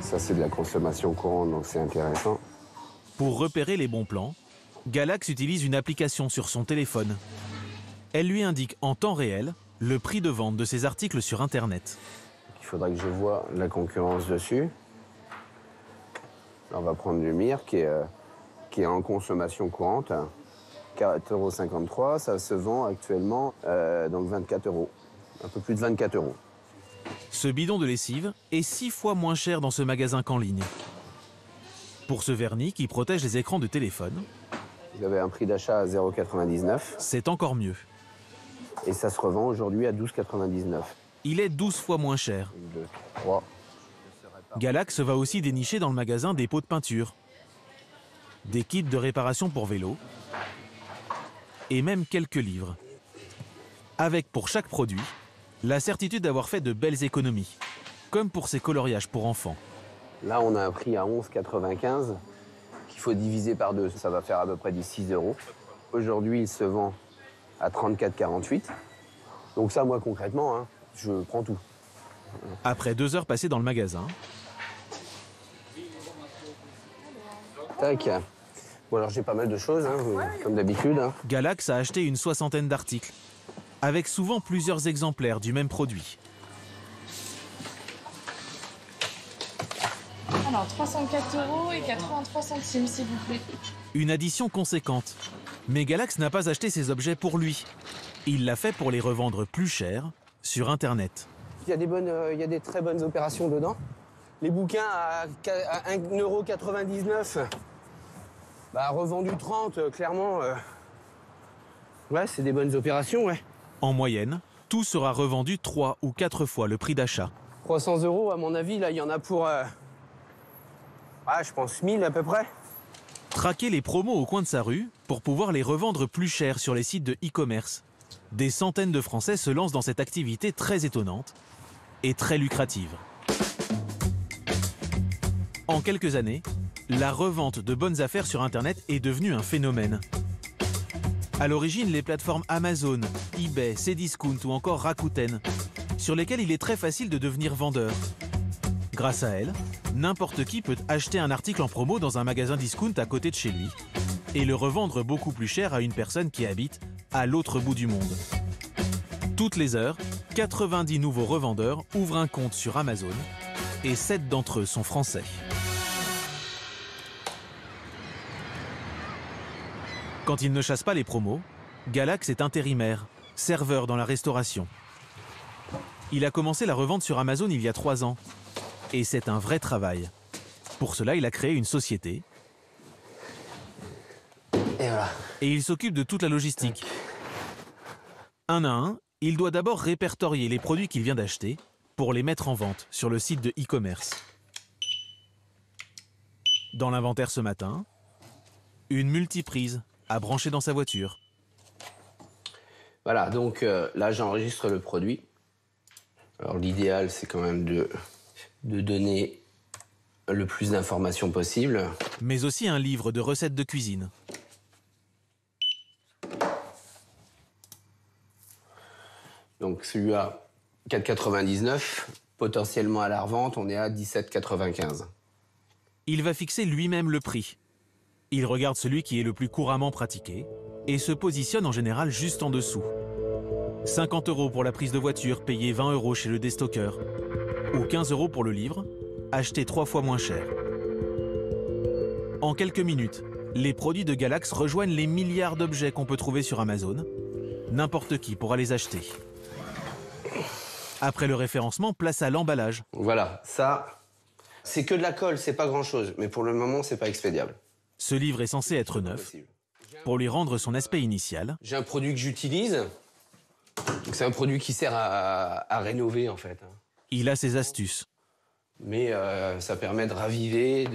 S24: Ça, c'est de la consommation courante, donc c'est intéressant.
S2: Pour repérer les bons plans, Galax utilise une application sur son téléphone. Elle lui indique en temps réel le prix de vente de ses articles sur Internet.
S24: Il faudrait que je voie la concurrence dessus. On va prendre du Mir qui est en consommation courante. 4,53 €, ça se vend actuellement donc 24 €. Un peu plus de 24 €.
S2: Ce bidon de lessive est 6 fois moins cher dans ce magasin qu'en ligne. Pour ce vernis qui protège les écrans de téléphone,
S24: il avait un prix d'achat à 0,99 €.
S2: C'est encore mieux.
S24: Et ça se revend aujourd'hui à 12,99 €.
S2: Il est 12 fois moins cher.
S24: 2, 3.
S2: Galax va aussi dénicher dans le magasin des pots de peinture, des kits de réparation pour vélo, et même quelques livres. Avec pour chaque produit, la certitude d'avoir fait de belles économies, comme pour ces coloriages pour enfants.
S24: Là, on a un prix à 11,95 € qu'il faut diviser par 2. Ça va faire à peu près 6 €. Aujourd'hui, il se vend à 34,48 €. Donc ça, moi, concrètement, je prends tout.
S2: Après 2 heures passées dans le magasin...
S24: Tac. Bon, alors j'ai pas mal de choses, comme d'habitude.
S2: Galax a acheté une 60aine d'articles, avec souvent plusieurs exemplaires du même produit.
S4: Alors, 304 € et 83 centimes, s'il vous plaît.
S2: Une addition conséquente. Mais Galax n'a pas acheté ces objets pour lui. Il l'a fait pour les revendre plus cher sur Internet.
S24: Il y a des très bonnes opérations dedans. Les bouquins à 1,99 €, revendu 30, clairement. Ouais, c'est des bonnes opérations, ouais.
S2: En moyenne, tout sera revendu 3 ou 4 fois le prix d'achat.
S24: 300 €, à mon avis, là, il y en a pour... je pense 1000 à peu près.
S2: Traquer les promos au coin de sa rue pour pouvoir les revendre plus cher sur les sites de e-commerce. Des centaines de Français se lancent dans cette activité très étonnante et très lucrative. En quelques années, la revente de bonnes affaires sur Internet est devenue un phénomène. À l'origine, les plateformes Amazon, eBay, Cdiscount ou encore Rakuten, sur lesquelles il est très facile de devenir vendeur. Grâce à elles, n'importe qui peut acheter un article en promo dans un magasin discount à côté de chez lui et le revendre beaucoup plus cher à une personne qui habite à l'autre bout du monde. Toutes les heures, 90 nouveaux revendeurs ouvrent un compte sur Amazon et 7 d'entre eux sont français. Quand il ne chasse pas les promos, Galax est intérimaire, serveur dans la restauration. Il a commencé la revente sur Amazon il y a 3 ans. Et c'est un vrai travail. Pour cela, il a créé une société. Et il s'occupe de toute la logistique. Un à un, il doit d'abord répertorier les produits qu'il vient d'acheter pour les mettre en vente sur le site de e-commerce. Dans l'inventaire ce matin, une multiprise à brancher dans sa voiture.
S24: Voilà, donc là j'enregistre le produit. Alors l'idéal c'est quand même de donner le plus d'informations possible.
S2: Mais aussi un livre de recettes de cuisine.
S24: Donc celui-là, 4,99, potentiellement à la revente, on est à 17,95.
S2: Il va fixer lui-même le prix. Il regarde celui qui est le plus couramment pratiqué et se positionne en général juste en dessous. 50 € pour la prise de voiture, payé 20 € chez le déstockeur. Ou 15 € pour le livre, acheté 3 fois moins cher. En quelques minutes, les produits de Galax rejoignent les milliards d'objets qu'on peut trouver sur Amazon. N'importe qui pourra les acheter. Après le référencement, place à l'emballage.
S24: Voilà, ça, c'est que de la colle, c'est pas grand-chose. Mais pour le moment, c'est pas expédiable.
S2: Ce livre est censé être neuf. Pour lui rendre son aspect initial,
S24: j'ai un produit que j'utilise. C'est un produit qui sert à rénover, en fait.
S2: Il a ses astuces.
S24: Mais ça permet de raviver,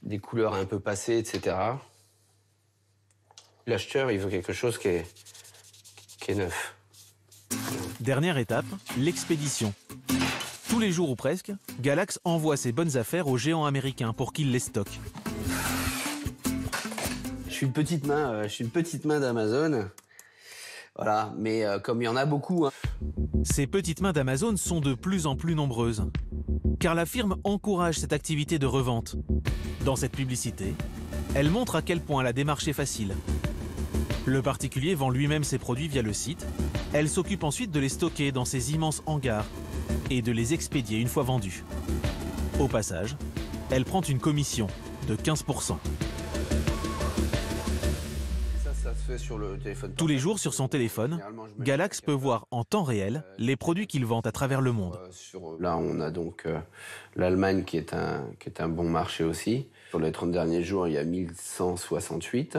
S24: des couleurs un peu passées, etc. L'acheteur, il veut quelque chose qui est neuf.
S2: Dernière étape, l'expédition. Tous les jours ou presque, Galax envoie ses bonnes affaires aux géants américains pour qu'ils les stockent.
S24: Je suis une petite main d'Amazon. Voilà, mais comme il y en a beaucoup...
S2: Ces petites mains d'Amazon sont de plus en plus nombreuses. Car la firme encourage cette activité de revente. Dans cette publicité, elle montre à quel point la démarche est facile. Le particulier vend lui-même ses produits via le site. Elle s'occupe ensuite de les stocker dans ses immenses hangars et de les expédier une fois vendus. Au passage, elle prend une commission de 15%.
S24: Sur le téléphone.
S2: Tous les jours sur son téléphone, Galax peut voir en temps réel les produits qu'il vend à travers le monde.
S24: Là, on a donc l'Allemagne qui est un bon marché aussi. Sur les 30 derniers jours, il y a 1168.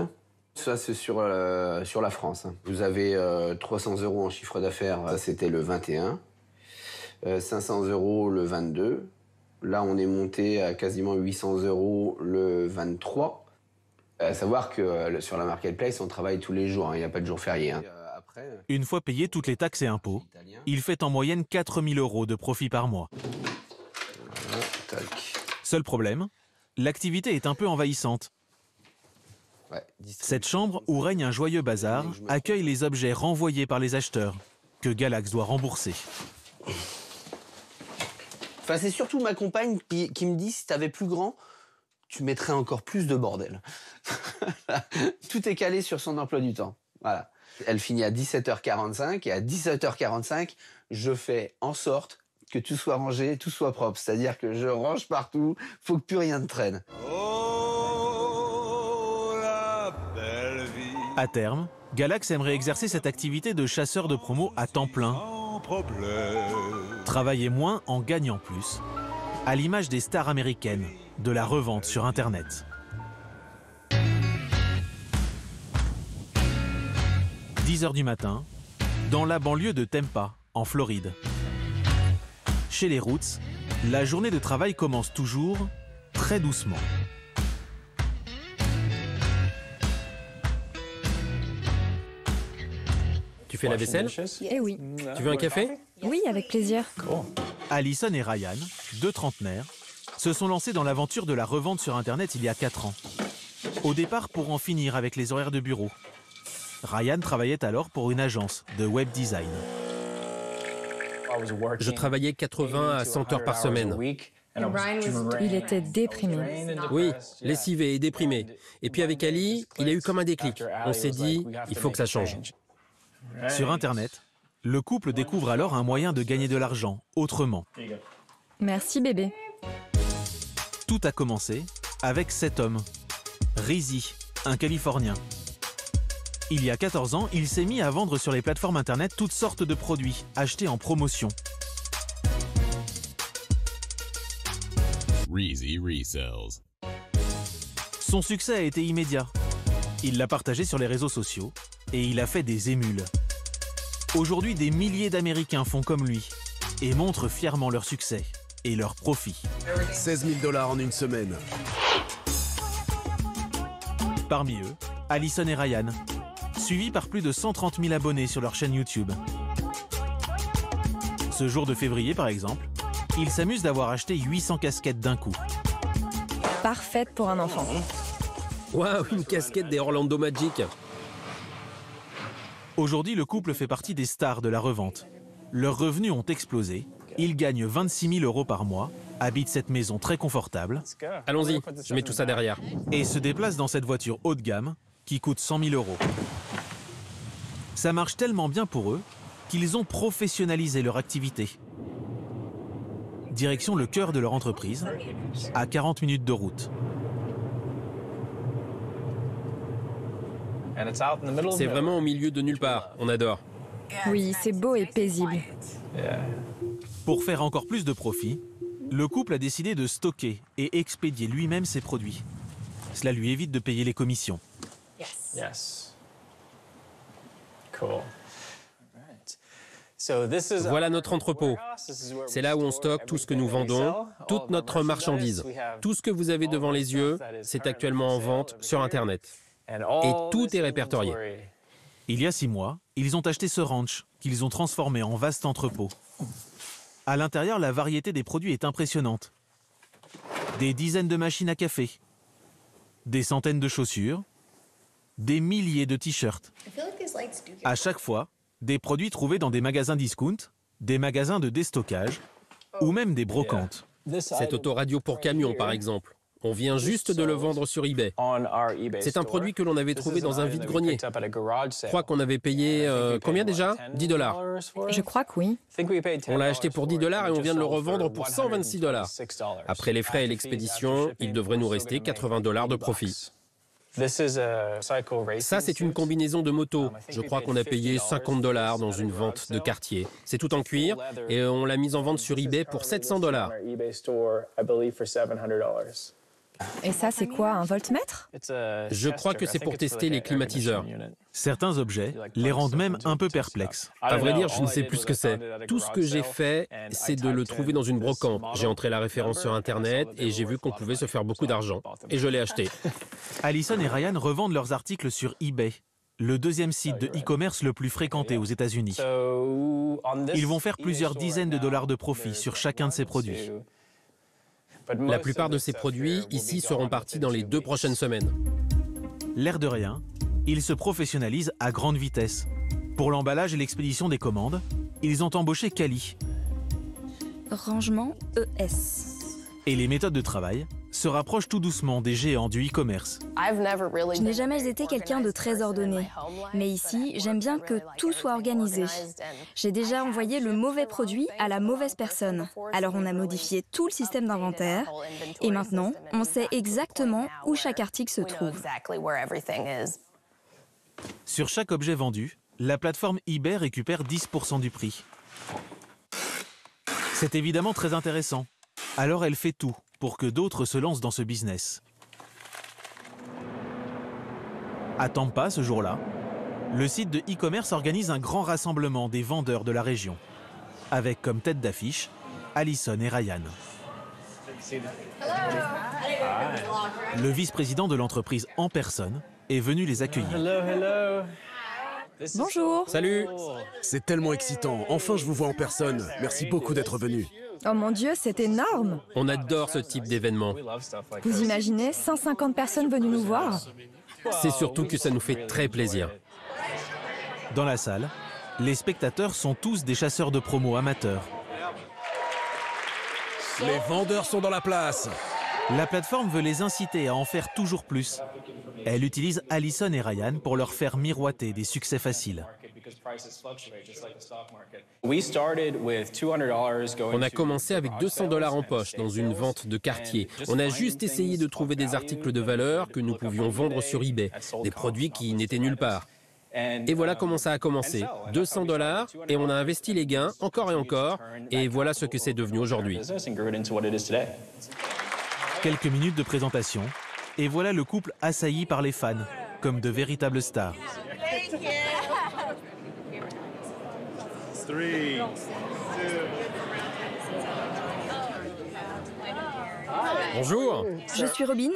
S24: Ça, c'est sur la France. Vous avez 300 € en chiffre d'affaires, ça c'était le 21. 500 € le 22. Là, on est monté à quasiment 800 € le 23. À savoir que sur la marketplace, on travaille tous les jours, il n'y a pas de jour férié.
S2: Une fois payé toutes les taxes et impôts, il fait en moyenne 4 000 € de profit par mois. Seul problème, l'activité est un peu envahissante. Cette chambre, où règne un joyeux bazar, accueille les objets renvoyés par les acheteurs, que Galax doit rembourser.
S24: Enfin, c'est surtout ma compagne qui me dit, si t'avais plus grand, tu mettrais encore plus de bordel. Tout est calé sur son emploi du temps. Voilà. Elle finit à 17h45 et à 17h45, je fais en sorte que tout soit rangé, tout soit propre. C'est-à-dire que je range partout, faut que plus rien ne traîne.
S2: À terme, Galax aimerait exercer cette activité de chasseur de promo à temps plein. Travailler moins en gagnant plus, à l'image des stars américaines, de la revente sur Internet. 10 h du matin, dans la banlieue de Tampa, en Floride. Chez les Roots, la journée de travail commence toujours très doucement.
S15: Tu fais la vaisselle?
S17: Eh oui.
S15: Tu veux un café?
S17: Oui, avec plaisir.
S2: Alison et Ryan, deux trentenaires, se sont lancés dans l'aventure de la revente sur Internet il y a 4 ans. Au départ pour en finir avec les horaires de bureau. Ryan travaillait alors pour une agence de web design.
S15: Je travaillais 80 à 100 heures par semaine.
S17: Il était déprimé.
S15: Oui, lessivé et déprimé. Et puis avec Ali, il a eu comme un déclic. On s'est dit, il faut que ça change.
S2: Sur Internet, le couple découvre alors un moyen de gagner de l'argent autrement.
S17: Merci bébé.
S2: Tout a commencé avec cet homme, Rizzy, un Californien. Il y a 14 ans, il s'est mis à vendre sur les plateformes Internet toutes sortes de produits achetés en promotion.
S18: Rizzy Resells.
S2: Son succès a été immédiat. Il l'a partagé sur les réseaux sociaux et il a fait des émules. Aujourd'hui, des milliers d'Américains font comme lui et montrent fièrement leur succès et leur profit.
S18: 16 000 $ en une semaine.
S2: Parmi eux, Alison et Ryan, suivis par plus de 130 000 abonnés sur leur chaîne YouTube. Ce jour de février, par exemple, ils s'amusent d'avoir acheté 800 casquettes d'un coup.
S17: Parfaite pour un enfant.
S15: Waouh, une casquette des Orlando Magic.
S2: Aujourd'hui, le couple fait partie des stars de la revente. Leurs revenus ont explosé. Ils gagnent 26 000 € par mois, habitent cette maison très confortable.
S15: Allons-y, je mets tout ça derrière.
S2: Et se déplacent dans cette voiture haut de gamme qui coûte 100 000 €. Ça marche tellement bien pour eux qu'ils ont professionnalisé leur activité. Direction le cœur de leur entreprise, à 40 minutes de route.
S15: C'est vraiment au milieu de nulle part, on adore.
S17: Oui, c'est beau et paisible.
S2: Pour faire encore plus de profit, le couple a décidé de stocker et expédier lui-même ses produits. Cela lui évite de payer les commissions.
S20: Yes. Cool.
S15: Voilà notre entrepôt. C'est là où on stocke tout ce que nous vendons, toute notre marchandise. Tout ce que vous avez devant les yeux, c'est actuellement en vente sur Internet. Et tout est répertorié.
S2: Il y a 6 mois, ils ont acheté ce ranch qu'ils ont transformé en vaste entrepôt. À l'intérieur, la variété des produits est impressionnante. Des dizaines de machines à café, des centaines de chaussures, des milliers de t-shirts. À chaque fois, des produits trouvés dans des magasins discount, des magasins de déstockage ou même des brocantes.
S15: Cet autoradio pour camion, par exemple. On vient juste de le vendre sur eBay. C'est un produit que l'on avait trouvé dans un vide-grenier. Je crois qu'on avait payé combien déjà? 10 $.
S17: Je crois que oui.
S15: On l'a acheté pour 10 $ et on vient de le revendre pour 126 $. Après les frais et l'expédition, il devrait nous rester 80 $ de profit. Ça, c'est une combinaison de motos. Je crois qu'on a payé 50 $ dans une vente de quartier. C'est tout en cuir et on l'a mise en vente sur eBay pour 700 $.
S17: Et ça, c'est quoi, un voltmètre?
S15: Je crois que c'est pour tester les climatiseurs.
S2: Certains objets les rendent même un peu perplexes.
S15: À vrai dire, je ne sais plus ce que c'est. Tout ce que j'ai fait, c'est de le trouver dans une brocante. J'ai entré la référence sur Internet et j'ai vu qu'on pouvait se faire beaucoup d'argent. Et je l'ai acheté.
S2: Alison et Ryan revendent leurs articles sur eBay, le deuxième site de e-commerce le plus fréquenté aux États-Unis. Ils vont faire plusieurs dizaines de dollars de profit sur chacun de ces produits.
S15: La plupart de ces produits ici seront partis dans les 2 prochaines semaines.
S2: L'air de rien, ils se professionnalisent à grande vitesse. Pour l'emballage et l'expédition des commandes, ils ont embauché Cali.
S17: Rangement ES.
S2: Et les méthodes de travail se rapprochent tout doucement des géants du e-commerce.
S17: Je n'ai jamais été quelqu'un de très ordonné. Mais ici, j'aime bien que tout soit organisé. J'ai déjà envoyé le mauvais produit à la mauvaise personne. Alors on a modifié tout le système d'inventaire. Et maintenant, on sait exactement où chaque article se trouve.
S2: Sur chaque objet vendu, la plateforme eBay récupère 10% du prix. C'est évidemment très intéressant. Alors elle fait tout pour que d'autres se lancent dans ce business. À Tampa, ce jour-là, le site de e-commerce organise un grand rassemblement des vendeurs de la région, avec comme tête d'affiche Alison et Ryan. Le vice-président de l'entreprise en personne est venu les accueillir.
S17: Bonjour.
S15: Salut.
S18: C'est tellement excitant. Enfin, je vous vois en personne. Merci beaucoup d'être venu.
S17: Oh mon Dieu, c'est énorme.
S15: On adore ce type d'événement.
S17: Vous imaginez 150 personnes venues nous voir?
S15: C'est surtout que ça nous fait très plaisir.
S2: Dans la salle, les spectateurs sont tous des chasseurs de promos amateurs.
S18: Les vendeurs sont dans la place.
S2: La plateforme veut les inciter à en faire toujours plus. Elle utilise Alison et Ryan pour leur faire miroiter des succès faciles.
S15: On a commencé avec 200 $ en poche dans une vente de quartier. On a juste essayé de trouver des articles de valeur que nous pouvions vendre sur eBay, des produits qui n'étaient nulle part. Et voilà comment ça a commencé. 200 $ et on a investi les gains encore et encore. Et voilà ce que c'est devenu aujourd'hui.
S2: Quelques minutes de présentation, et voilà le couple assailli par les fans, comme de véritables stars.
S15: Bonjour.
S17: Je suis Robin.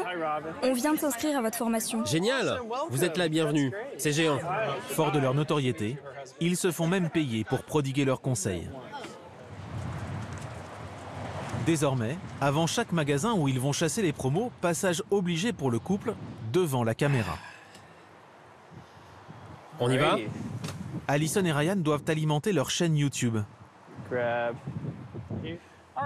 S17: On vient de s'inscrire à votre formation.
S15: Génial. Vous êtes la bienvenue. C'est géant.
S2: Forts de leur notoriété, ils se font même payer pour prodiguer leurs conseils. Désormais, avant chaque magasin où ils vont chasser les promos, passage obligé pour le couple devant la caméra.
S15: On y va?
S2: Alison et Ryan doivent alimenter leur chaîne YouTube.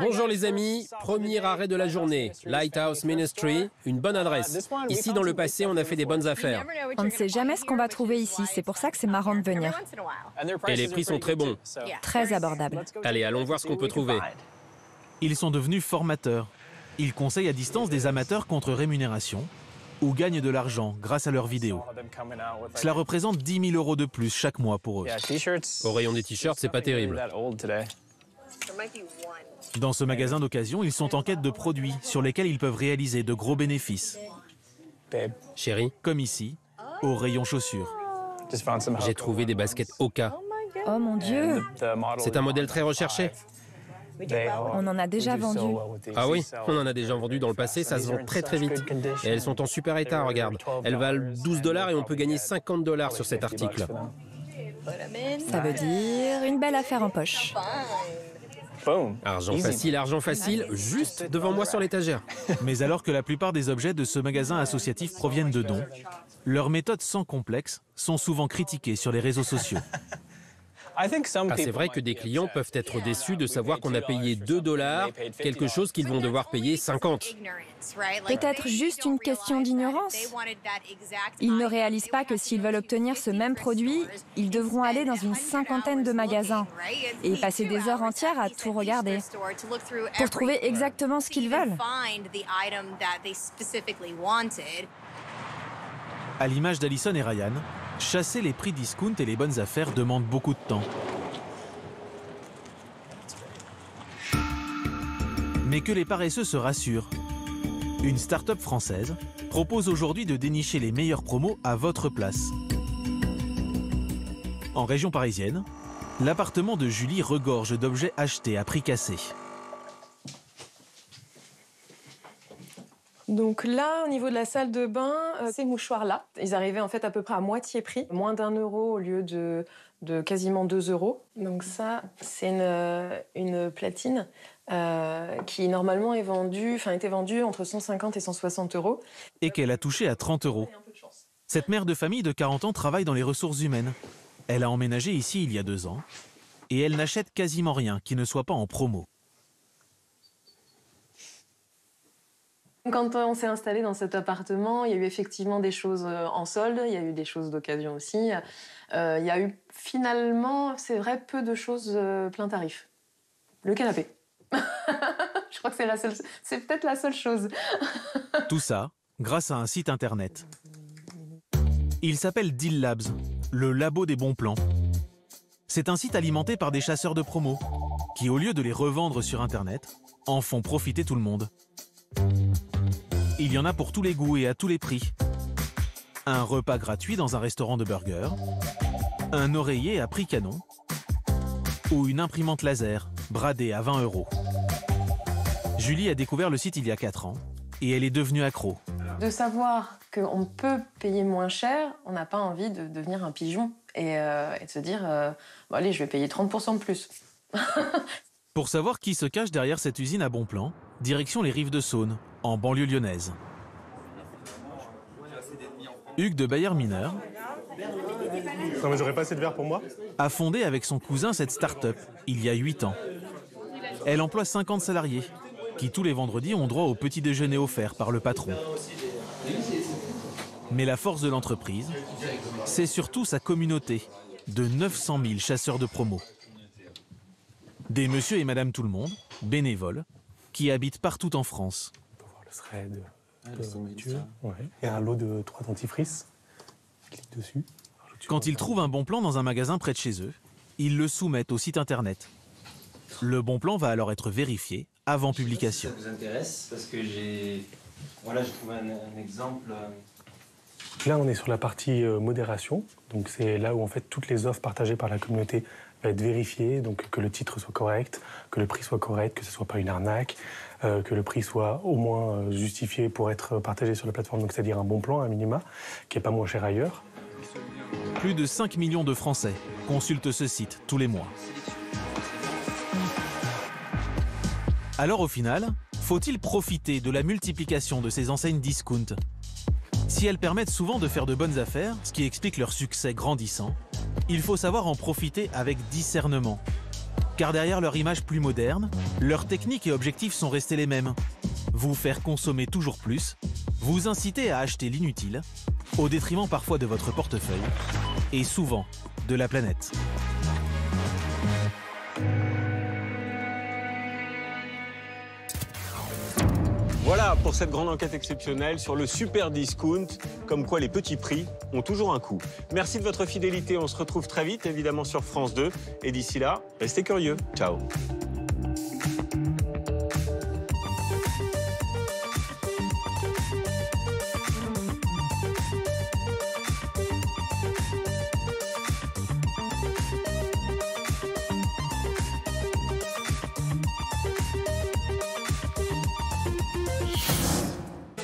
S15: Bonjour les amis, premier arrêt de la journée, Lighthouse Ministry, une bonne adresse. Ici dans le passé, on a fait des bonnes affaires.
S17: On ne sait jamais ce qu'on va trouver ici, c'est pour ça que c'est marrant de venir.
S15: Et les prix sont très bons.
S17: Très abordable.
S15: Allez, allons voir ce qu'on peut trouver.
S2: Ils sont devenus formateurs. Ils conseillent à distance des amateurs contre rémunération ou gagnent de l'argent grâce à leurs vidéos. Cela représente 10 000 € de plus chaque mois pour eux.
S15: Au rayon des t-shirts, c'est pas terrible.
S2: Dans ce magasin d'occasion, ils sont en quête de produits sur lesquels ils peuvent réaliser de gros bénéfices.
S15: Chérie,
S2: comme ici, au rayon chaussures.
S15: J'ai trouvé des baskets Oka.
S17: Oh mon Dieu!
S15: C'est un modèle très recherché.
S17: On en a déjà vendu.
S15: Ah oui, on en a déjà vendu dans le passé, ça se vend très très vite. Et elles sont en super état, regarde. Elles valent 12 $ et on peut gagner 50 $ sur cet article.
S17: Ça veut dire une belle affaire en poche.
S15: Argent facile, juste devant moi sur l'étagère.
S2: Mais alors que la plupart des objets de ce magasin associatif proviennent de dons, leurs méthodes sans complexe sont souvent critiquées sur les réseaux sociaux.
S15: Ah, c'est vrai que des clients peuvent être déçus de savoir qu'on a payé 2 $, quelque chose qu'ils vont devoir payer 50.
S17: Peut-être juste une question d'ignorance. Ils ne réalisent pas que s'ils veulent obtenir ce même produit, ils devront aller dans une cinquantaine de magasins et passer des heures entières à tout regarder pour trouver exactement ce qu'ils veulent.
S2: À l'image d'Alison et Ryan, chasser les prix discount et les bonnes affaires demande beaucoup de temps. Mais que les paresseux se rassurent. Une start-up française propose aujourd'hui de dénicher les meilleurs promos à votre place. En région parisienne, l'appartement de Julie regorge d'objets achetés à prix cassé.
S10: Donc là, au niveau de la salle de bain, ces mouchoirs-là, ils arrivaient en fait à peu près à moitié prix, moins d'1 € au lieu de quasiment 2 €. Donc ça, c'est une platine qui normalement était vendue entre 150 et 160 €.
S2: Et qu'elle a touché à 30 €. Cette mère de famille de 40 ans travaille dans les ressources humaines. Elle a emménagé ici il y a 2 ans et elle n'achète quasiment rien qui ne soit pas en promo.
S10: Quand on s'est installé dans cet appartement, il y a eu effectivement des choses en solde, il y a eu des choses d'occasion aussi. Il y a eu finalement, c'est vrai, peu de choses plein tarif. Le canapé. Je crois que c'est peut-être la seule chose.
S2: Tout ça grâce à un site internet. Il s'appelle Deal Labs, le labo des bons plans. C'est un site alimenté par des chasseurs de promos qui, au lieu de les revendre sur internet, en font profiter tout le monde. Il y en a pour tous les goûts et à tous les prix. Un repas gratuit dans un restaurant de burgers, un oreiller à prix canon ou une imprimante laser bradée à 20 €. Julie a découvert le site il y a 4 ans et elle est devenue accro.
S10: De savoir qu'on peut payer moins cher, on n'a pas envie de devenir un pigeon et de se dire bon, allez, je vais payer 30% de plus.
S2: Pour savoir qui se cache derrière cette usine à Bonpland, direction les Rives de Saône, en banlieue lyonnaise. Hugues de Bayer Mineur
S6: non, mais j'aurais pas assez de verre pour moi.
S2: A fondé avec son cousin cette start-up il y a 8 ans. Elle emploie 50 salariés qui tous les vendredis ont droit au petit déjeuner offert par le patron. Mais la force de l'entreprise, c'est surtout sa communauté de 900 000 chasseurs de promo. Des monsieur et madame tout le monde, bénévoles, qui habitent partout en France.
S6: On peut voir le thread de Mathieu. Ouais. Et un lot de 3 dentifrices. Clique dessus.
S2: Quand ils trouvent un bon plan dans un magasin près de chez eux, ils le soumettent au site internet. Le bon plan va alors être vérifié avant publication.
S11: Ça vous intéresse parce que j'ai trouvé un exemple.
S6: Là, on est sur la partie modération. Donc c'est là où en fait toutes les offres partagées par la communauté vont être vérifiées, donc que le titre soit correct, que le prix soit correct, que ce soit pas une arnaque, que le prix soit au moins justifié pour être partagé sur la plateforme, donc c'est-à-dire un bon plan, un minima, qui est pas moins cher ailleurs.
S2: Plus de 5 millions de Français consultent ce site tous les mois. Alors au final, faut-il profiter de la multiplication de ces enseignes discount? Si elles permettent souvent de faire de bonnes affaires, ce qui explique leur succès grandissant, il faut savoir en profiter avec discernement. Car derrière leur image plus moderne, leurs techniques et objectifs sont restés les mêmes. Vous faire consommer toujours plus, vous inciter à acheter l'inutile, au détriment parfois de votre portefeuille, et souvent de la planète.
S1: Voilà pour cette grande enquête exceptionnelle sur le super discount, comme quoi les petits prix ont toujours un coût. Merci de votre fidélité, on se retrouve très vite évidemment sur France 2 et d'ici là, restez curieux. Ciao.